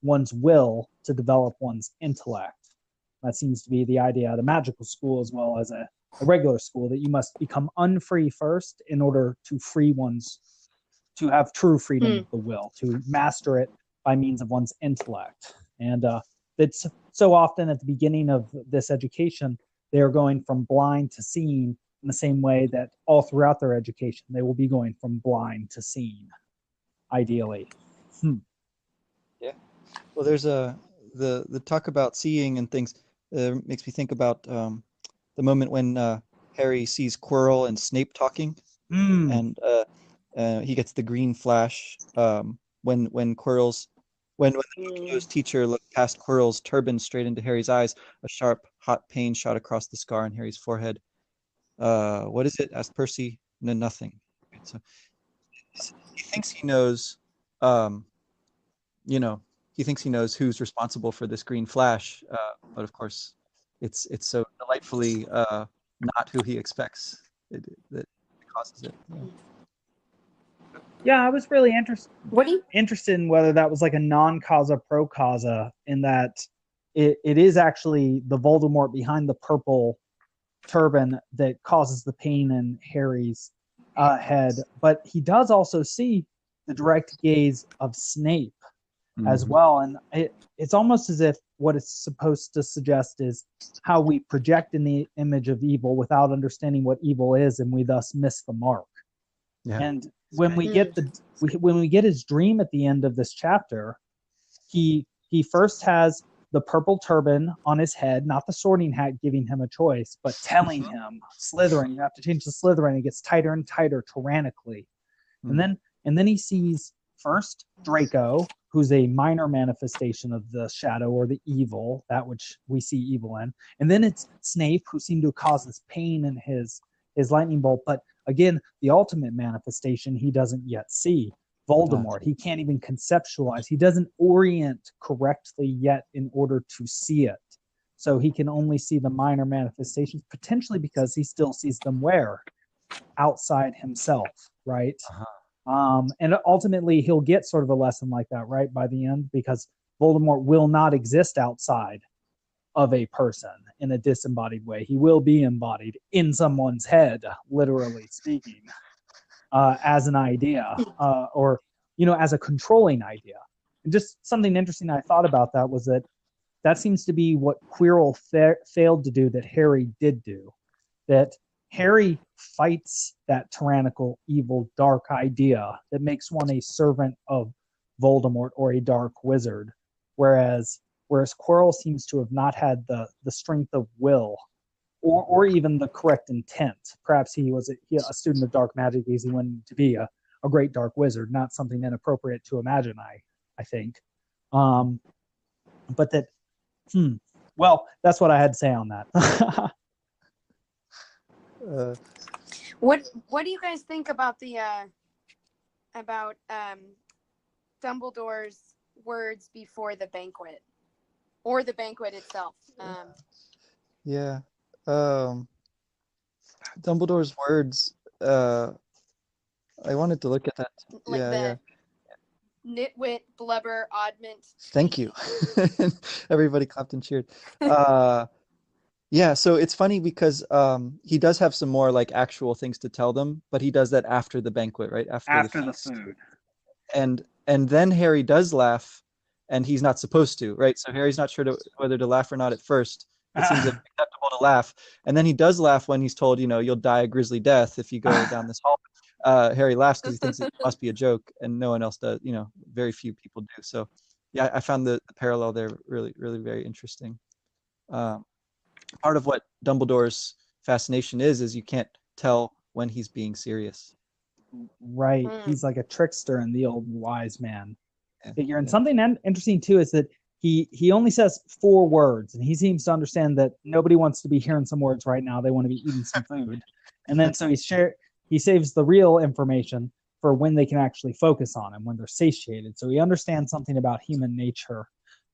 Speaker 1: one's will to develop one's intellect. That seems to be the idea at a magical school as well as a regular school, that you must become unfree first in order to to have true freedom of the will, to master it by means of one's intellect. And it's so often at the beginning of this education, they are going from blind to seeing, in the same way that all throughout their education, they will be going from blind to seeing, ideally.
Speaker 2: Yeah. Well, there's the talk about seeing and things makes me think about the moment when Harry sees Quirrell and Snape talking, and he gets the green flash when Quirrell's when Dumbledore's teacher looked past Quirrell's turban straight into Harry's eyes, a sharp, hot pain shot across the scar on Harry's forehead. What is it? Asked Percy. No, nothing. So he thinks he knows, you know, he thinks he knows who's responsible for this green flash, but of course, it's so delightfully not who he expects that causes it. Yeah.
Speaker 1: Yeah, I was really
Speaker 3: interested
Speaker 1: in whether that was like a non-causa pro causa, in that it is actually the Voldemort behind the purple turban that causes the pain in Harry's head, but he does also see the direct gaze of Snape as well, and it's almost as if what it's supposed to suggest is how we project in the image of evil without understanding what evil is, and we thus miss the mark. Yeah. And when we get his dream at the end of this chapter, he first has the purple turban on his head, not the Sorting Hat giving him a choice, but telling him, Slytherin, you have to change to Slytherin. It gets tighter and tighter tyrannically. And then he sees first Draco, who's a minor manifestation of the shadow or the evil, that which we see evil in. And then it's Snape, who seemed to cause this pain in his lightning bolt. But again, the ultimate manifestation he doesn't yet see. Voldemort. He can't even conceptualize. He doesn't orient correctly yet in order to see it. So he can only see the minor manifestations, potentially because he still sees them where? Outside himself, right? And ultimately he'll get sort of a lesson like that, right, by the end, because Voldemort will not exist outside of a person in a disembodied way. He will be embodied in someone's head, literally speaking. As an idea, or as a controlling idea. And just something interesting I thought about that was that seems to be what Quirrell failed to do that Harry did do. That Harry fights that tyrannical, evil, dark idea that makes one a servant of Voldemort or a dark wizard, whereas Quirrell seems to have not had the strength of will or even the correct intent. Perhaps he was a student of dark magic because he wanted to be a great dark wizard, not something inappropriate to imagine, I think. But that, well, that's what I had to say on that.
Speaker 3: What do you guys think about Dumbledore's words before the banquet, or the banquet itself?
Speaker 2: Yeah. Dumbledore's words, I wanted to look at that.
Speaker 3: Like nitwit, blubber, oddment.
Speaker 2: Thank you. Everybody clapped and cheered. Yeah, so it's funny because he does have some more like actual things to tell them, but he does that after the banquet, right? After the food. And then Harry does laugh, and he's not supposed to, right? So Harry's not sure whether to laugh or not at first. It seems acceptable to laugh. And then he does laugh when he's told, you'll die a grisly death if you go down this hall. Harry laughs because he thinks it must be a joke, and no one else does. Very few people do. So, yeah, I found the parallel there really, really very interesting. Part of what Dumbledore's fascination is you can't tell when he's being serious.
Speaker 1: Right. He's like a trickster in the old wise man figure. And something interesting, too, is that he only says 4 words, and he seems to understand that nobody wants to be hearing some words right now. They want to be eating some food. And then so he saves the real information for when they can actually focus on him, when they're satiated. So he understands something about human nature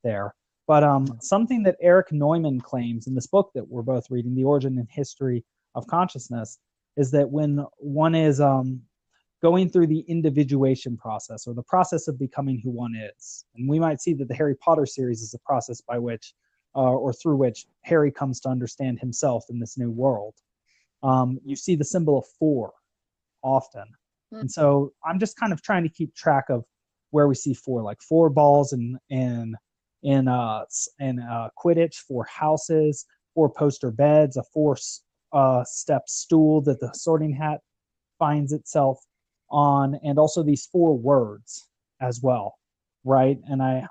Speaker 1: there. But something that Eric Neumann claims in this book that we're both reading, The Origin and History of Consciousness, is that when one is going through the individuation process, or the process of becoming who one is. And we might see that the Harry Potter series is a process by which, or through which, Harry comes to understand himself in this new world. You see the symbol of 4 often. And so I'm just kind of trying to keep track of where we see 4, like 4 balls in Quidditch, 4 houses, 4 poster beds, a 4-step stool that the Sorting Hat finds itself on, and also these 4 words as well, right? And I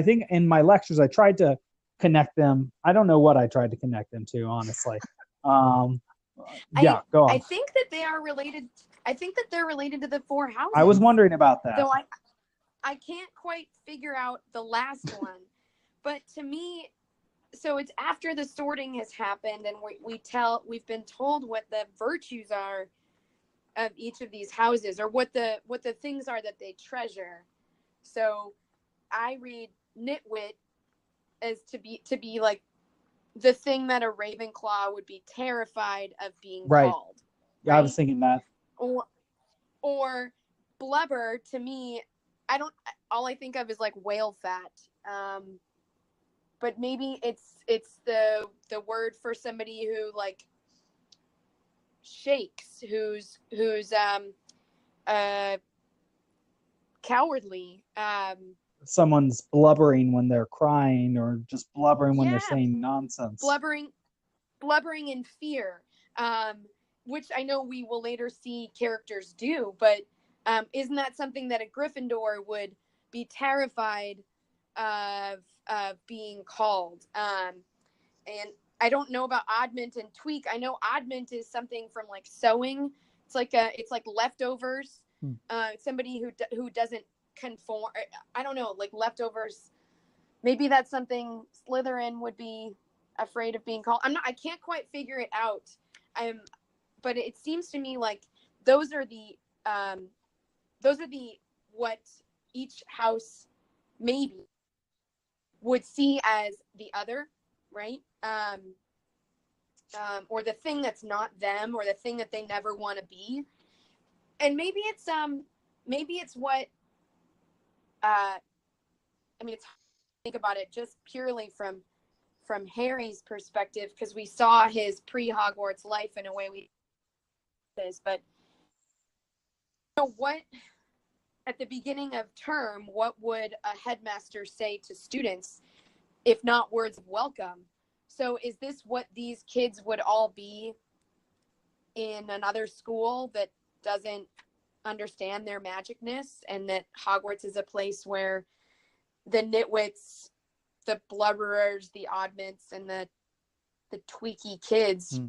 Speaker 1: think in my lectures I tried to connect them. I don't know what I tried to connect them to, honestly, Um,
Speaker 3: I
Speaker 1: yeah, go
Speaker 3: I
Speaker 1: on.
Speaker 3: think that they are related. I think that they're related to the four
Speaker 1: I was
Speaker 3: houses.
Speaker 1: wondering about that.
Speaker 3: Though I can't quite figure out the last one. But to me, so it's after the sorting has happened and we've been told what the virtues are of each of these houses, or what the things are that they treasure. So I read nitwit as to be like the thing that a Ravenclaw would be terrified of being
Speaker 1: Right.
Speaker 3: called.
Speaker 1: Yeah, I was thinking that.
Speaker 3: Or blubber, to me, all I think of is like whale fat. But maybe it's the word for somebody who like shakes, who's cowardly.
Speaker 1: Someone's blubbering when they're crying, or just blubbering when they're
Speaker 3: Yeah,
Speaker 1: saying nonsense.
Speaker 3: blubbering in fear, which I know we will later see characters do, but isn't that something that a Gryffindor would be terrified of being called? And I don't know about oddment and tweak. I know oddment is something from like sewing. It's like leftovers. Somebody who doesn't conform. I don't know, like leftovers. Maybe that's something Slytherin would be afraid of being called. I can't quite figure it out. But it seems to me like those are the what each house maybe would see as the other, right? Or the thing that's not them, or the thing that they never want to be. And maybe it's what I mean, it's hard to think about it just purely from Harry's perspective, because we saw his pre-Hogwarts life in a way we this, but you know what, at the beginning of term, what would a headmaster say to students if not words of welcome? So is this what these kids would all be in another school that doesn't understand their magicness, and that Hogwarts is a place where the nitwits, the blubberers, the oddments, and the tweaky kids.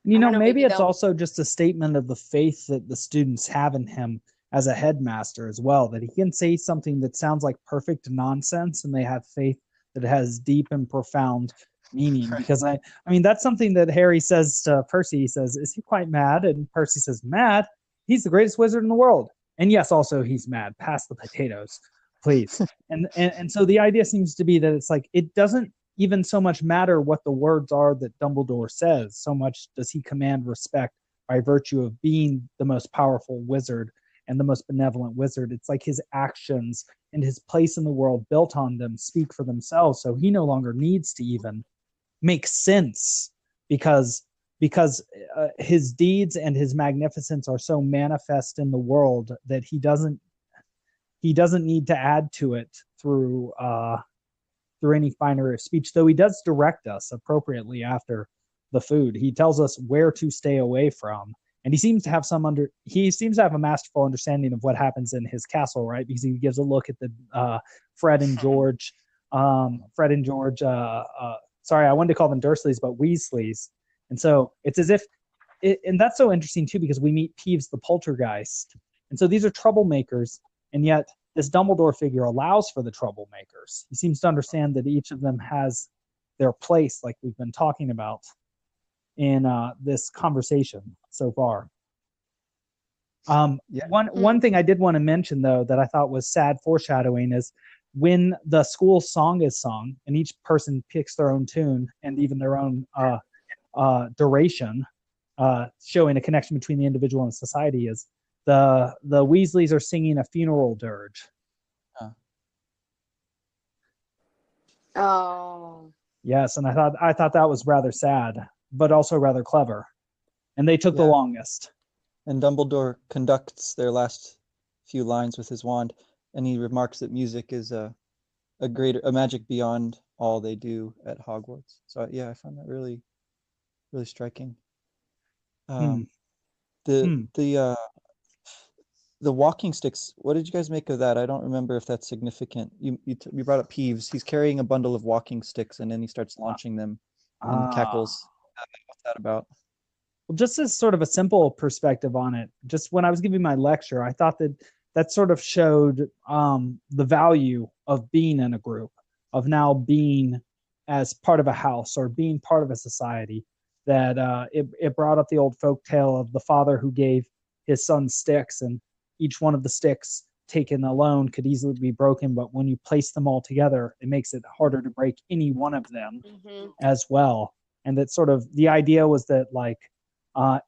Speaker 1: Maybe it's also just a statement of the faith that the students have in him as a headmaster as well, that he can say something that sounds like perfect nonsense and they have faith that it has deep and profound meaning. Because I mean, that's something that Harry says to Percy. He says, "Is he quite mad?" And Percy says, "Mad? He's the greatest wizard in the world." And yes, also he's mad. Pass the potatoes, please. and so the idea seems to be that it's like, it doesn't even so much matter what the words are that Dumbledore says, so much does he command respect by virtue of being the most powerful wizard and the most benevolent wizard. It's like his actions and his place in the world built on them speak for themselves. So he no longer needs to even make sense, because his deeds and his magnificence are so manifest in the world that he doesn't need to add to it through any finer of speech, though he does direct us appropriately after the food. He tells us where to stay away from, and he seems to have a masterful understanding of what happens in his castle, right? Because he gives a look at the Fred and George. Sorry, I wanted to call them Dursleys, but Weasleys. And so it's as if, and that's so interesting too, because we meet Peeves the Poltergeist, and so these are troublemakers, and yet this Dumbledore figure allows for the troublemakers. He seems to understand that each of them has their place, like we've been talking about in this conversation so far. One thing I did want to mention, though, that I thought was sad foreshadowing is when the school song is sung and each person picks their own tune and even their own duration, showing a connection between the individual and society, is the Weasleys are singing a funeral dirge.
Speaker 3: Oh.
Speaker 1: Yes, and I thought that was rather sad, but also rather clever. And they took the longest.
Speaker 2: And Dumbledore conducts their last few lines with his wand, and he remarks that music is a magic beyond all they do at Hogwarts. So I found that really, really striking. The walking sticks, what did you guys make of that? I don't remember if that's significant. You brought up Peeves. He's carrying a bundle of walking sticks, and then he starts launching them and cackles. that about?
Speaker 1: Well, just as sort of a simple perspective on it, just when I was giving my lecture, I thought that that sort of showed the value of being in a group, of now being as part of a house or being part of a society. That it brought up the old folk tale of the father who gave his son sticks, and each one of the sticks taken alone could easily be broken, but when you place them all together, it makes it harder to break any one of them as well. And that sort of the idea was that like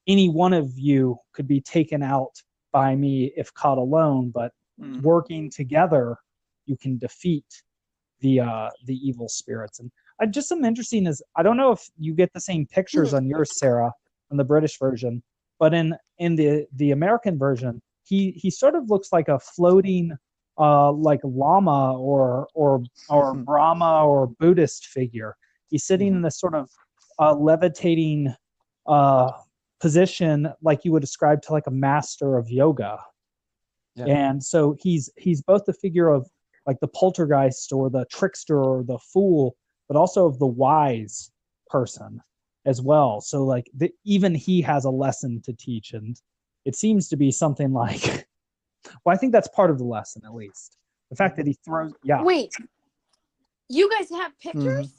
Speaker 1: any one of you could be taken out by me if caught alone, but working together, you can defeat the evil spirits. And just some interesting is I don't know if you get the same pictures on yours, Sarah, on the British version, but in the American version, he sort of looks like a floating like lama or Brahma or Buddhist figure. He's sitting in this sort of levitating position like you would describe to like a master of yoga. Yeah. And so he's both the figure of like the poltergeist or the trickster or the fool, but also of the wise person as well. So like even he has a lesson to teach, and it seems to be something like, well, I think that's part of the lesson at least. The fact that he throws, yeah.
Speaker 3: Wait, you guys have pictures?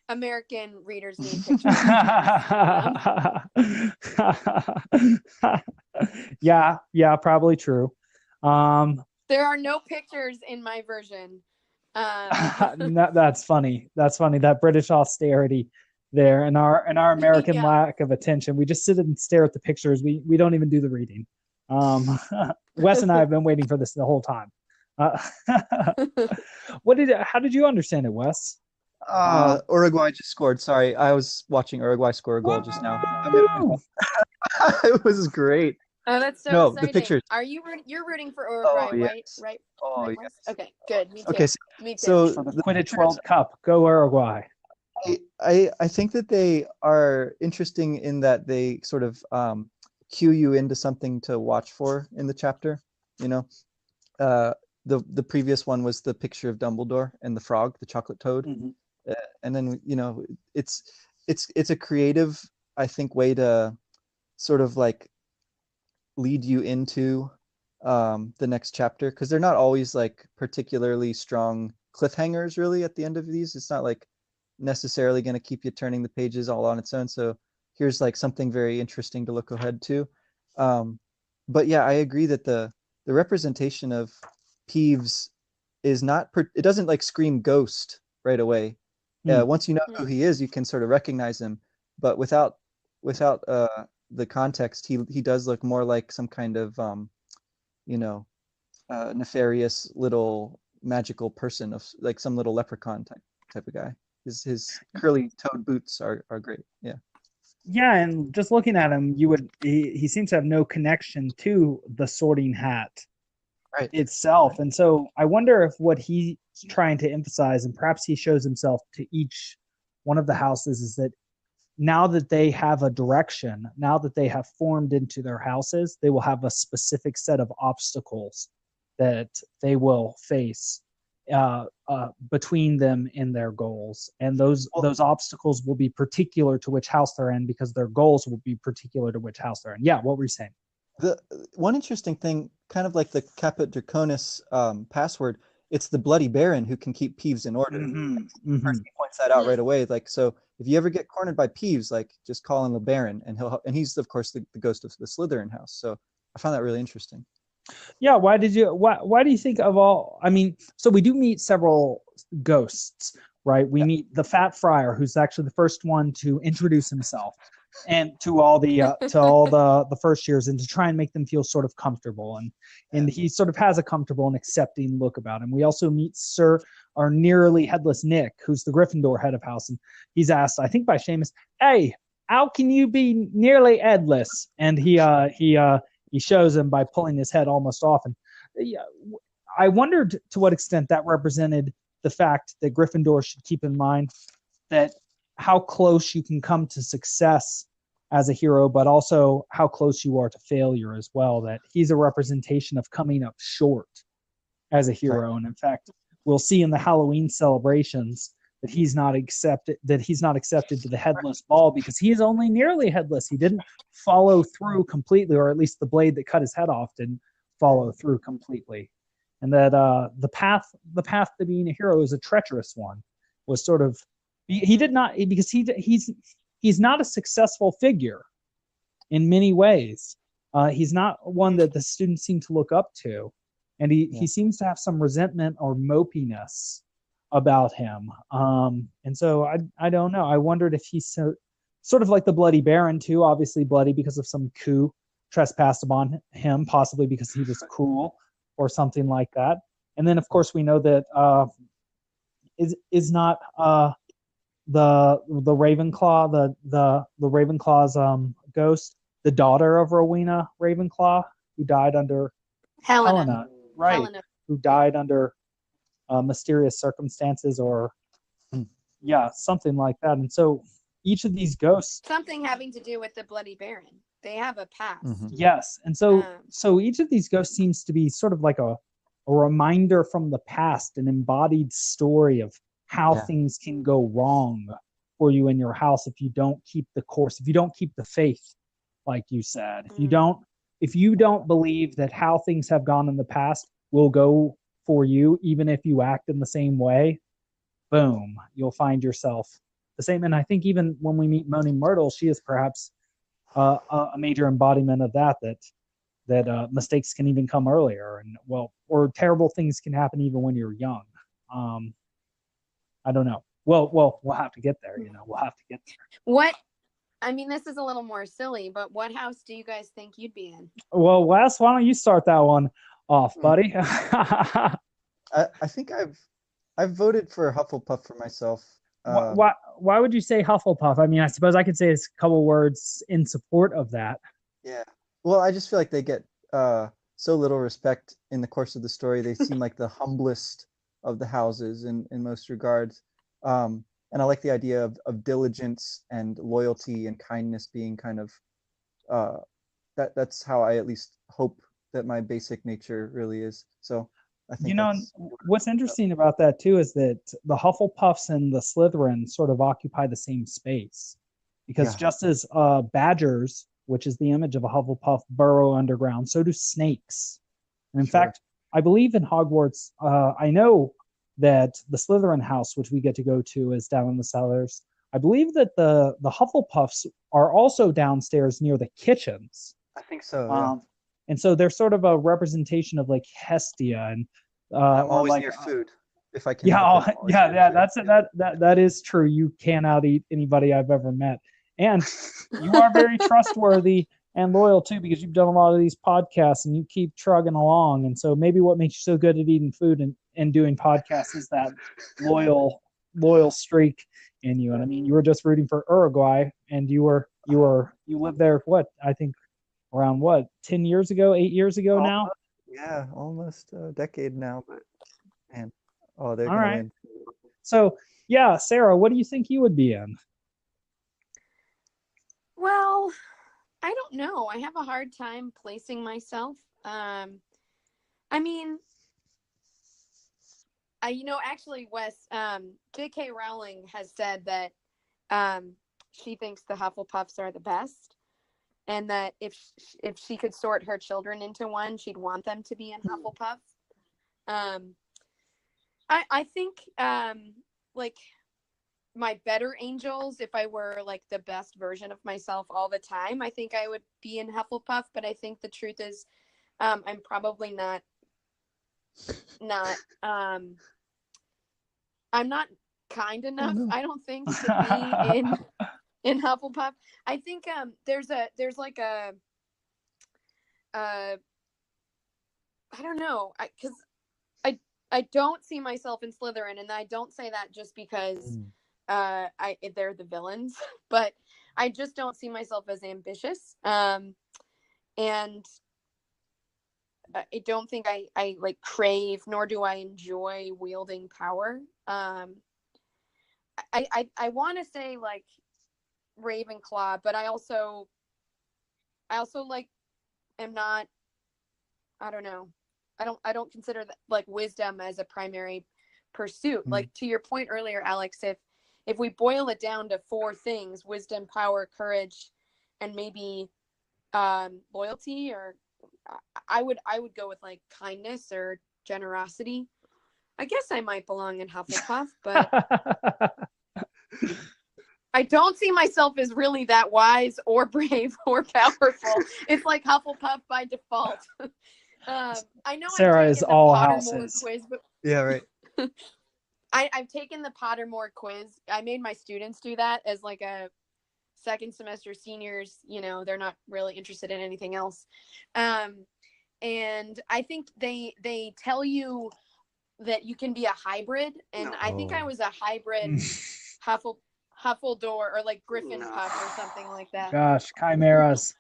Speaker 3: American readers need pictures.
Speaker 1: Yeah, probably true.
Speaker 3: There are no pictures in my version.
Speaker 1: That's funny. That's funny. That British austerity there, and our American lack of attention. We just sit and stare at the pictures. We don't even do the reading. Wes and I have been waiting for this the whole time. How did you understand it, Wes?
Speaker 2: Uruguay just scored. Sorry, I was watching Uruguay score a goal just now. It was great.
Speaker 3: Oh, that's so exciting.
Speaker 2: The pictures.
Speaker 3: Are you're rooting for Uruguay,
Speaker 2: yes.
Speaker 3: right?
Speaker 2: Oh,
Speaker 3: right,
Speaker 2: yes.
Speaker 3: Okay, good. Me too.
Speaker 2: Okay,
Speaker 3: Me too.
Speaker 2: So
Speaker 1: for the Quidditch World Cup, go Uruguay.
Speaker 2: I think that they are interesting in that they sort of cue you into something to watch for in the chapter. You know, the previous one was the picture of Dumbledore and the frog, the chocolate toad, and then it's a creative, I think, way to sort of like lead you into the next chapter, because they're not always like particularly strong cliffhangers really at the end of these. It's not like necessarily going to keep you turning the pages all on its own. So here's like something very interesting to look ahead to. But yeah, I agree that the representation of Peeves is not it doesn't like scream ghost right away. Once you know who he is, you can sort of recognize him, but without the context, he does look more like some kind of nefarious little magical person, of like some little leprechaun type of guy. His curly toed boots are great.
Speaker 1: Yeah, and just looking at him, he seems to have no connection to the Sorting Hat itself. And so I wonder if what he's trying to emphasize, and perhaps he shows himself to each one of the houses, is that now that they have a direction, now that they have formed into their houses, they will have a specific set of obstacles that they will face between them and their goals. And those obstacles will be particular to which house they're in, because their goals will be particular to which house they're in. Yeah, what were you saying?
Speaker 2: The one interesting thing, kind of like the Caput Draconis password, it's the Bloody Baron who can keep Peeves in order. He points that out right away. Like, so if you ever get cornered by Peeves, like just call on the Baron, and he's of course the ghost of the Slytherin house. So I found that really interesting.
Speaker 1: Yeah, why do you think of all? I mean, so we do meet several ghosts, right? We meet the Fat Friar, who's actually the first one to introduce himself, and to all the first years, and to try and make them feel sort of comfortable, and he sort of has a comfortable and accepting look about him. We also meet our nearly headless Nick, who's the Gryffindor head of house, and he's asked, I think by Seamus, "Hey, how can you be nearly headless?" And he shows him by pulling his head almost off. And I wondered to what extent that represented the fact that Gryffindor should keep in mind that how close you can come to success as a hero, but also how close you are to failure as well. That he's a representation of coming up short as a hero. Right. And in fact, we'll see in the Halloween celebrations he's not accepted to the headless ball because he is only nearly headless. He didn't follow through completely, or at least the blade that cut his head off didn't follow through completely. And that the path to being a hero is a treacherous one. Was sort of he did not, because he's not a successful figure in many ways. He's not one that the students seem to look up to, and he seems to have some resentment or mopiness about him. And so I don't know. I wondered if he's sort of like the Bloody Baron too, obviously bloody because of some coup trespassed upon him, possibly because he was cruel or something like that. And then of course we know that is not the Ravenclaw, the Ravenclaw's ghost, the daughter of Rowena Ravenclaw, who died under Helena, right? Helena. Who died under mysterious circumstances, or something like that. And so each of these ghosts,
Speaker 3: something having to do with the Bloody Baron, they have a past.
Speaker 1: Yes, and so each of these ghosts seems to be sort of like a reminder from the past, an embodied story of how things can go wrong for you in your house if you don't keep the course, if you don't keep the faith, like you said. If you don't believe that how things have gone in the past will go for you, even if you act in the same way, boom, you'll find yourself the same. And I think even when we meet Moaning Myrtle, she is perhaps a major embodiment of that mistakes can even come earlier, and or terrible things can happen even when you're young. I don't know. Well, we'll have to get there. We'll have to get there.
Speaker 3: I mean, this is a little more silly, but what house do you guys think you'd be in?
Speaker 1: Well, Wes, why don't you start that one off, buddy?
Speaker 2: I think I've voted for Hufflepuff for myself.
Speaker 1: Why would you say Hufflepuff? I mean, I suppose I could say a couple words in support of that.
Speaker 2: Yeah. Well, I just feel like they get so little respect in the course of the story. They seem like the humblest of the houses in most regards. And I like the idea of diligence and loyalty and kindness being kind of that's how I at least hope that my basic nature really is. So I think
Speaker 1: what's interesting about that too is that the Hufflepuffs and the Slytherin sort of occupy the same space, because just as badgers, which is the image of a Hufflepuff, burrow underground, so do snakes. And in fact, I believe in Hogwarts, I know that the Slytherin house, which we get to go to, is down in the cellars. I believe that the Hufflepuffs are also downstairs near the kitchens.
Speaker 2: I think so.
Speaker 1: And so they're sort of a representation of like Hestia, and
Speaker 2: I'm always near food if I can.
Speaker 1: That is true. You can out-eat anybody I've ever met, and you are very trustworthy and loyal too, because you've done a lot of these podcasts and you keep trugging along. And so maybe what makes you so good at eating food and doing podcasts is that loyal streak in you. And I mean, you were just rooting for Uruguay, and you lived there, I think around 10 years ago, 8 years ago now?
Speaker 2: Yeah, almost a decade now, but man, they're
Speaker 1: all
Speaker 2: gonna
Speaker 1: right.
Speaker 2: win.
Speaker 1: So yeah, Sarah, what do you think you would be in?
Speaker 3: Well, I don't know. I have a hard time placing myself. I mean, actually, Wes, J.K. Rowling has said that she thinks the Hufflepuffs are the best, and that if she could sort her children into one, she'd want them to be in Hufflepuff. I think like my better angels, if I were like the best version of myself all the time, I think I would be in Hufflepuff. But I think the truth is, I'm probably not I'm not kind enough, I don't think, to be in Hufflepuff. I think there's like a I don't know, because I don't see myself in Slytherin, and I don't say that just because they're the villains, but I just don't see myself as ambitious, and I don't think I like crave, nor do I enjoy wielding power. I want to say like Ravenclaw, but I also like am not, I don't know. I don't consider that like wisdom as a primary pursuit. Like to your point earlier, Alex, if we boil it down to 4 things: wisdom, power, courage, and maybe loyalty, or I would go with like kindness or generosity. I guess I might belong in Hufflepuff, but I don't see myself as really that wise or brave or powerful. It's like Hufflepuff by default. I know
Speaker 1: Sarah is all houses.
Speaker 3: Quiz, but
Speaker 2: Yeah, right.
Speaker 3: I've taken the Pottermore quiz. I made my students do that as like a second semester seniors. You know, they're not really interested in anything else. And I think they tell you that you can be a hybrid. And I think I was a hybrid Huffledore or like Griffin Puff or something like that.
Speaker 1: Gosh, chimeras.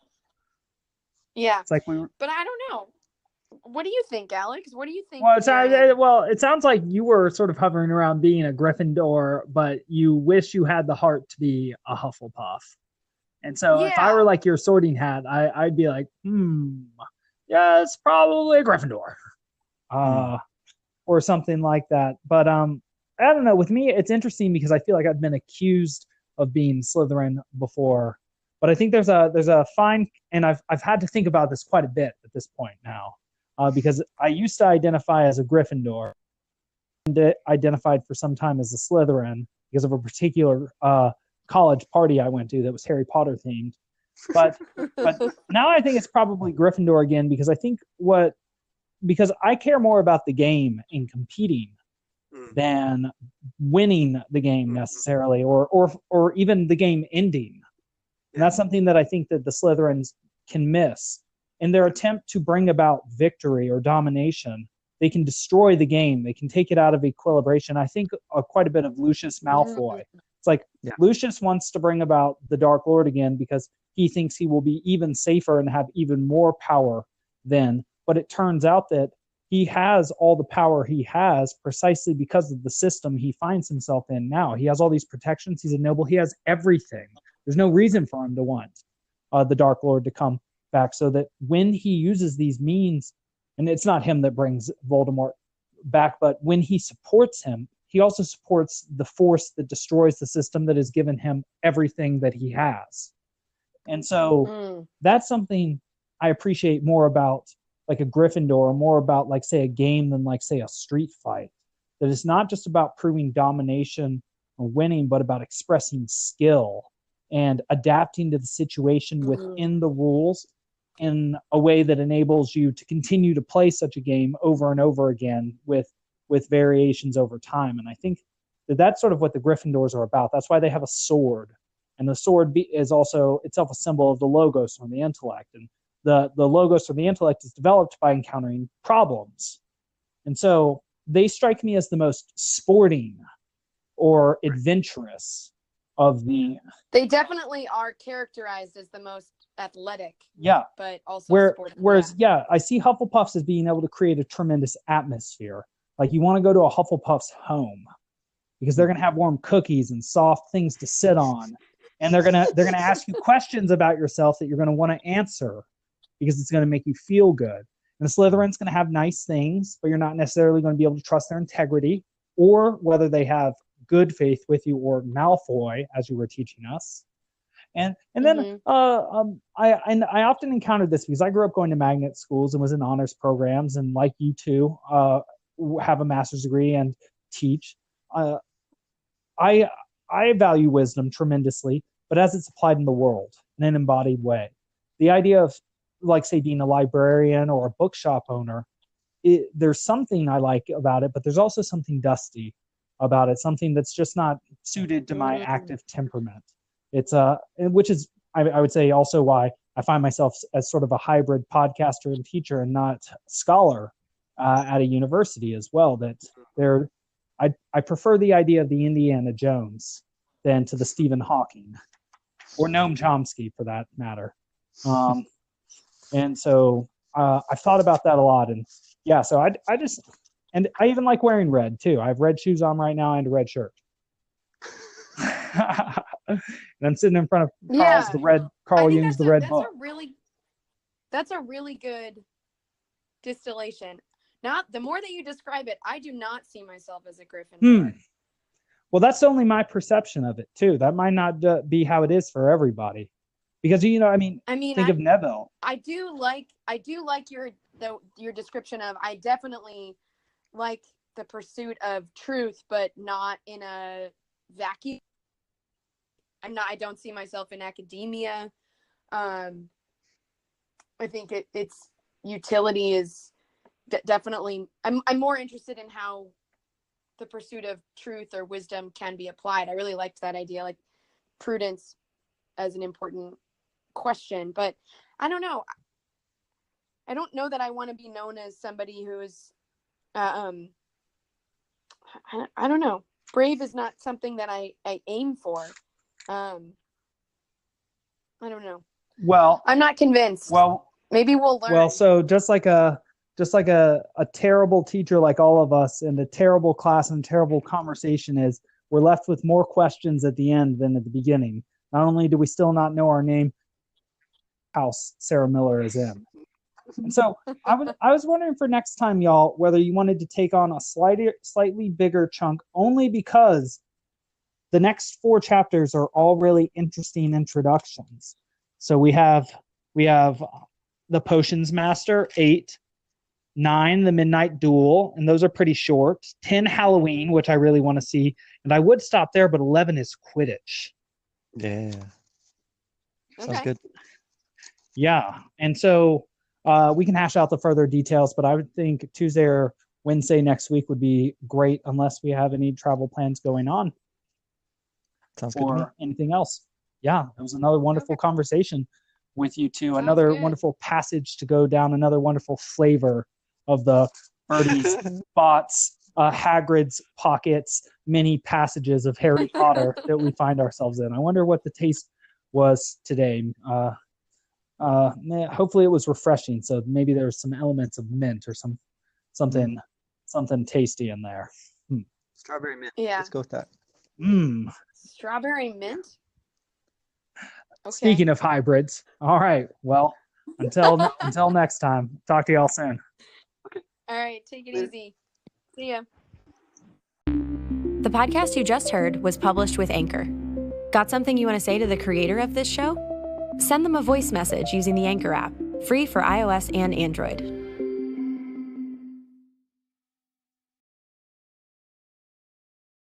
Speaker 3: Yeah.
Speaker 1: It's like we were...
Speaker 3: But I don't know. What do you think, Alex? What do you think?
Speaker 1: Well, it sounds like you were sort of hovering around being a Gryffindor, but you wish you had the heart to be a Hufflepuff. And so if I were like your sorting hat, I'd be like, yeah, it's probably a Gryffindor. Or something like that. But I don't know. With me, it's interesting because I feel like I've been accused of being Slytherin before. But I think there's a fine, and I've had to think about this quite a bit at this point now. Because I used to identify as a Gryffindor and identified for some time as a Slytherin because of a particular college party I went to that was Harry Potter themed. But now I think it's probably Gryffindor again because I think because I care more about the game and competing than winning the game necessarily or even the game ending. And that's something that I think that the Slytherins can miss. In their attempt to bring about victory or domination, they can destroy the game. They can take it out of equilibration. I think quite a bit of Lucius Malfoy. It's like Lucius wants to bring about the Dark Lord again because he thinks he will be even safer and have even more power then. But it turns out that he has all the power he has precisely because of the system he finds himself in now. He has all these protections. He's a noble. He has everything. There's no reason for him to want the Dark Lord to come back, so that when he uses these means, and it's not him that brings Voldemort back, but when he supports him, he also supports the force that destroys the system that has given him everything that he has. And so that's something I appreciate more about like a Gryffindor, or more about like, say, a game than like, say, a street fight. That it's not just about proving domination or winning, but about expressing skill and adapting to the situation within the rules in a way that enables you to continue to play such a game over and over again with variations over time. And I think that's sort of what the Gryffindors are about. That's why they have a sword. And the sword is also itself a symbol of the Logos, or the intellect. And the Logos, or the intellect, is developed by encountering problems. And so they strike me as the most sporting or adventurous of the...
Speaker 3: They definitely are characterized as the most athletic.
Speaker 1: Yeah.
Speaker 3: But also sporting.
Speaker 1: Whereas, I see Hufflepuffs as being able to create a tremendous atmosphere. Like, you want to go to a Hufflepuff's home because they're going to have warm cookies and soft things to sit on. And they're going to ask you questions about yourself that you're going to want to answer because it's going to make you feel good. And the Slytherin's going to have nice things, but you're not necessarily going to be able to trust their integrity or whether they have good faith with you, or Malfoy, as you were teaching us. And then I often encountered this because I grew up going to magnet schools and was in honors programs, and like you too, have a master's degree and teach. I value wisdom tremendously, but as it's applied in the world in an embodied way. The idea of, like, say, being a librarian or a bookshop owner, there's something I like about it, but there's also something dusty about it, something that's just not suited to my active temperament. It's which is, I would say, also why I find myself as sort of a hybrid podcaster and teacher and not scholar at a university as well. That I prefer the idea of the Indiana Jones than to the Stephen Hawking or Noam Chomsky, for that matter. And so I've thought about that a lot. And so I just, and I even like wearing red too. I have red shoes on right now and a red shirt. And I'm sitting in front of Carl Jung's The Red Book.
Speaker 3: That's a really good distillation. Not the more that you describe it, I do not see myself as a Gryffindor.
Speaker 1: Well, that's only my perception of it too. That might not be how it is for everybody, because think of Neville.
Speaker 3: I do like your description of. I definitely like the pursuit of truth, but not in a vacuum. I don't see myself in academia. I think its utility is definitely. I'm more interested in how the pursuit of truth or wisdom can be applied. I really liked that idea, like prudence as an important question. But I don't know. I don't know that I want to be known as somebody who's, I don't know. Brave is not something that I aim for. I don't know.
Speaker 1: Well,
Speaker 3: I'm not convinced.
Speaker 1: Well,
Speaker 3: maybe we'll learn.
Speaker 1: Well, so just like a terrible teacher like all of us, and a terrible class and a terrible conversation is, we're left with more questions at the end than at the beginning. Not only do we still not know our name, house Sarah Miller is in. And so I was wondering for next time, y'all, whether you wanted to take on a slightly bigger chunk, only because the next 4 chapters are all really interesting introductions. So we have the Potions Master, 8, 9, the Midnight Duel, and those are pretty short. 10, Halloween, which I really want to see, and I would stop there, but 11 is Quidditch.
Speaker 2: Yeah, sounds good.
Speaker 1: Yeah, and so we can hash out the further details, but I would think Tuesday or Wednesday next week would be great, unless we have any travel plans going on.
Speaker 2: Sounds good to me.
Speaker 1: Or anything else. Yeah, it was another wonderful conversation with you two.
Speaker 3: Sounds
Speaker 1: another
Speaker 3: good.
Speaker 1: Wonderful passage to go down, another wonderful flavor of the Birdie's Bots, Hagrid's Pockets, many passages of Harry Potter that we find ourselves in. I wonder what the taste was today. Hopefully it was refreshing, so maybe there's some elements of mint or something tasty in there.
Speaker 2: Strawberry mint.
Speaker 3: Yeah.
Speaker 2: Let's go with that.
Speaker 3: Strawberry mint? Okay.
Speaker 1: Speaking of hybrids. All right. Well, until next time. Talk to y'all soon.
Speaker 3: All right. Take it easy. See ya.
Speaker 4: The podcast you just heard was published with Anchor. Got something you want to say to the creator of this show? Send them a voice message using the Anchor app, free for iOS and Android.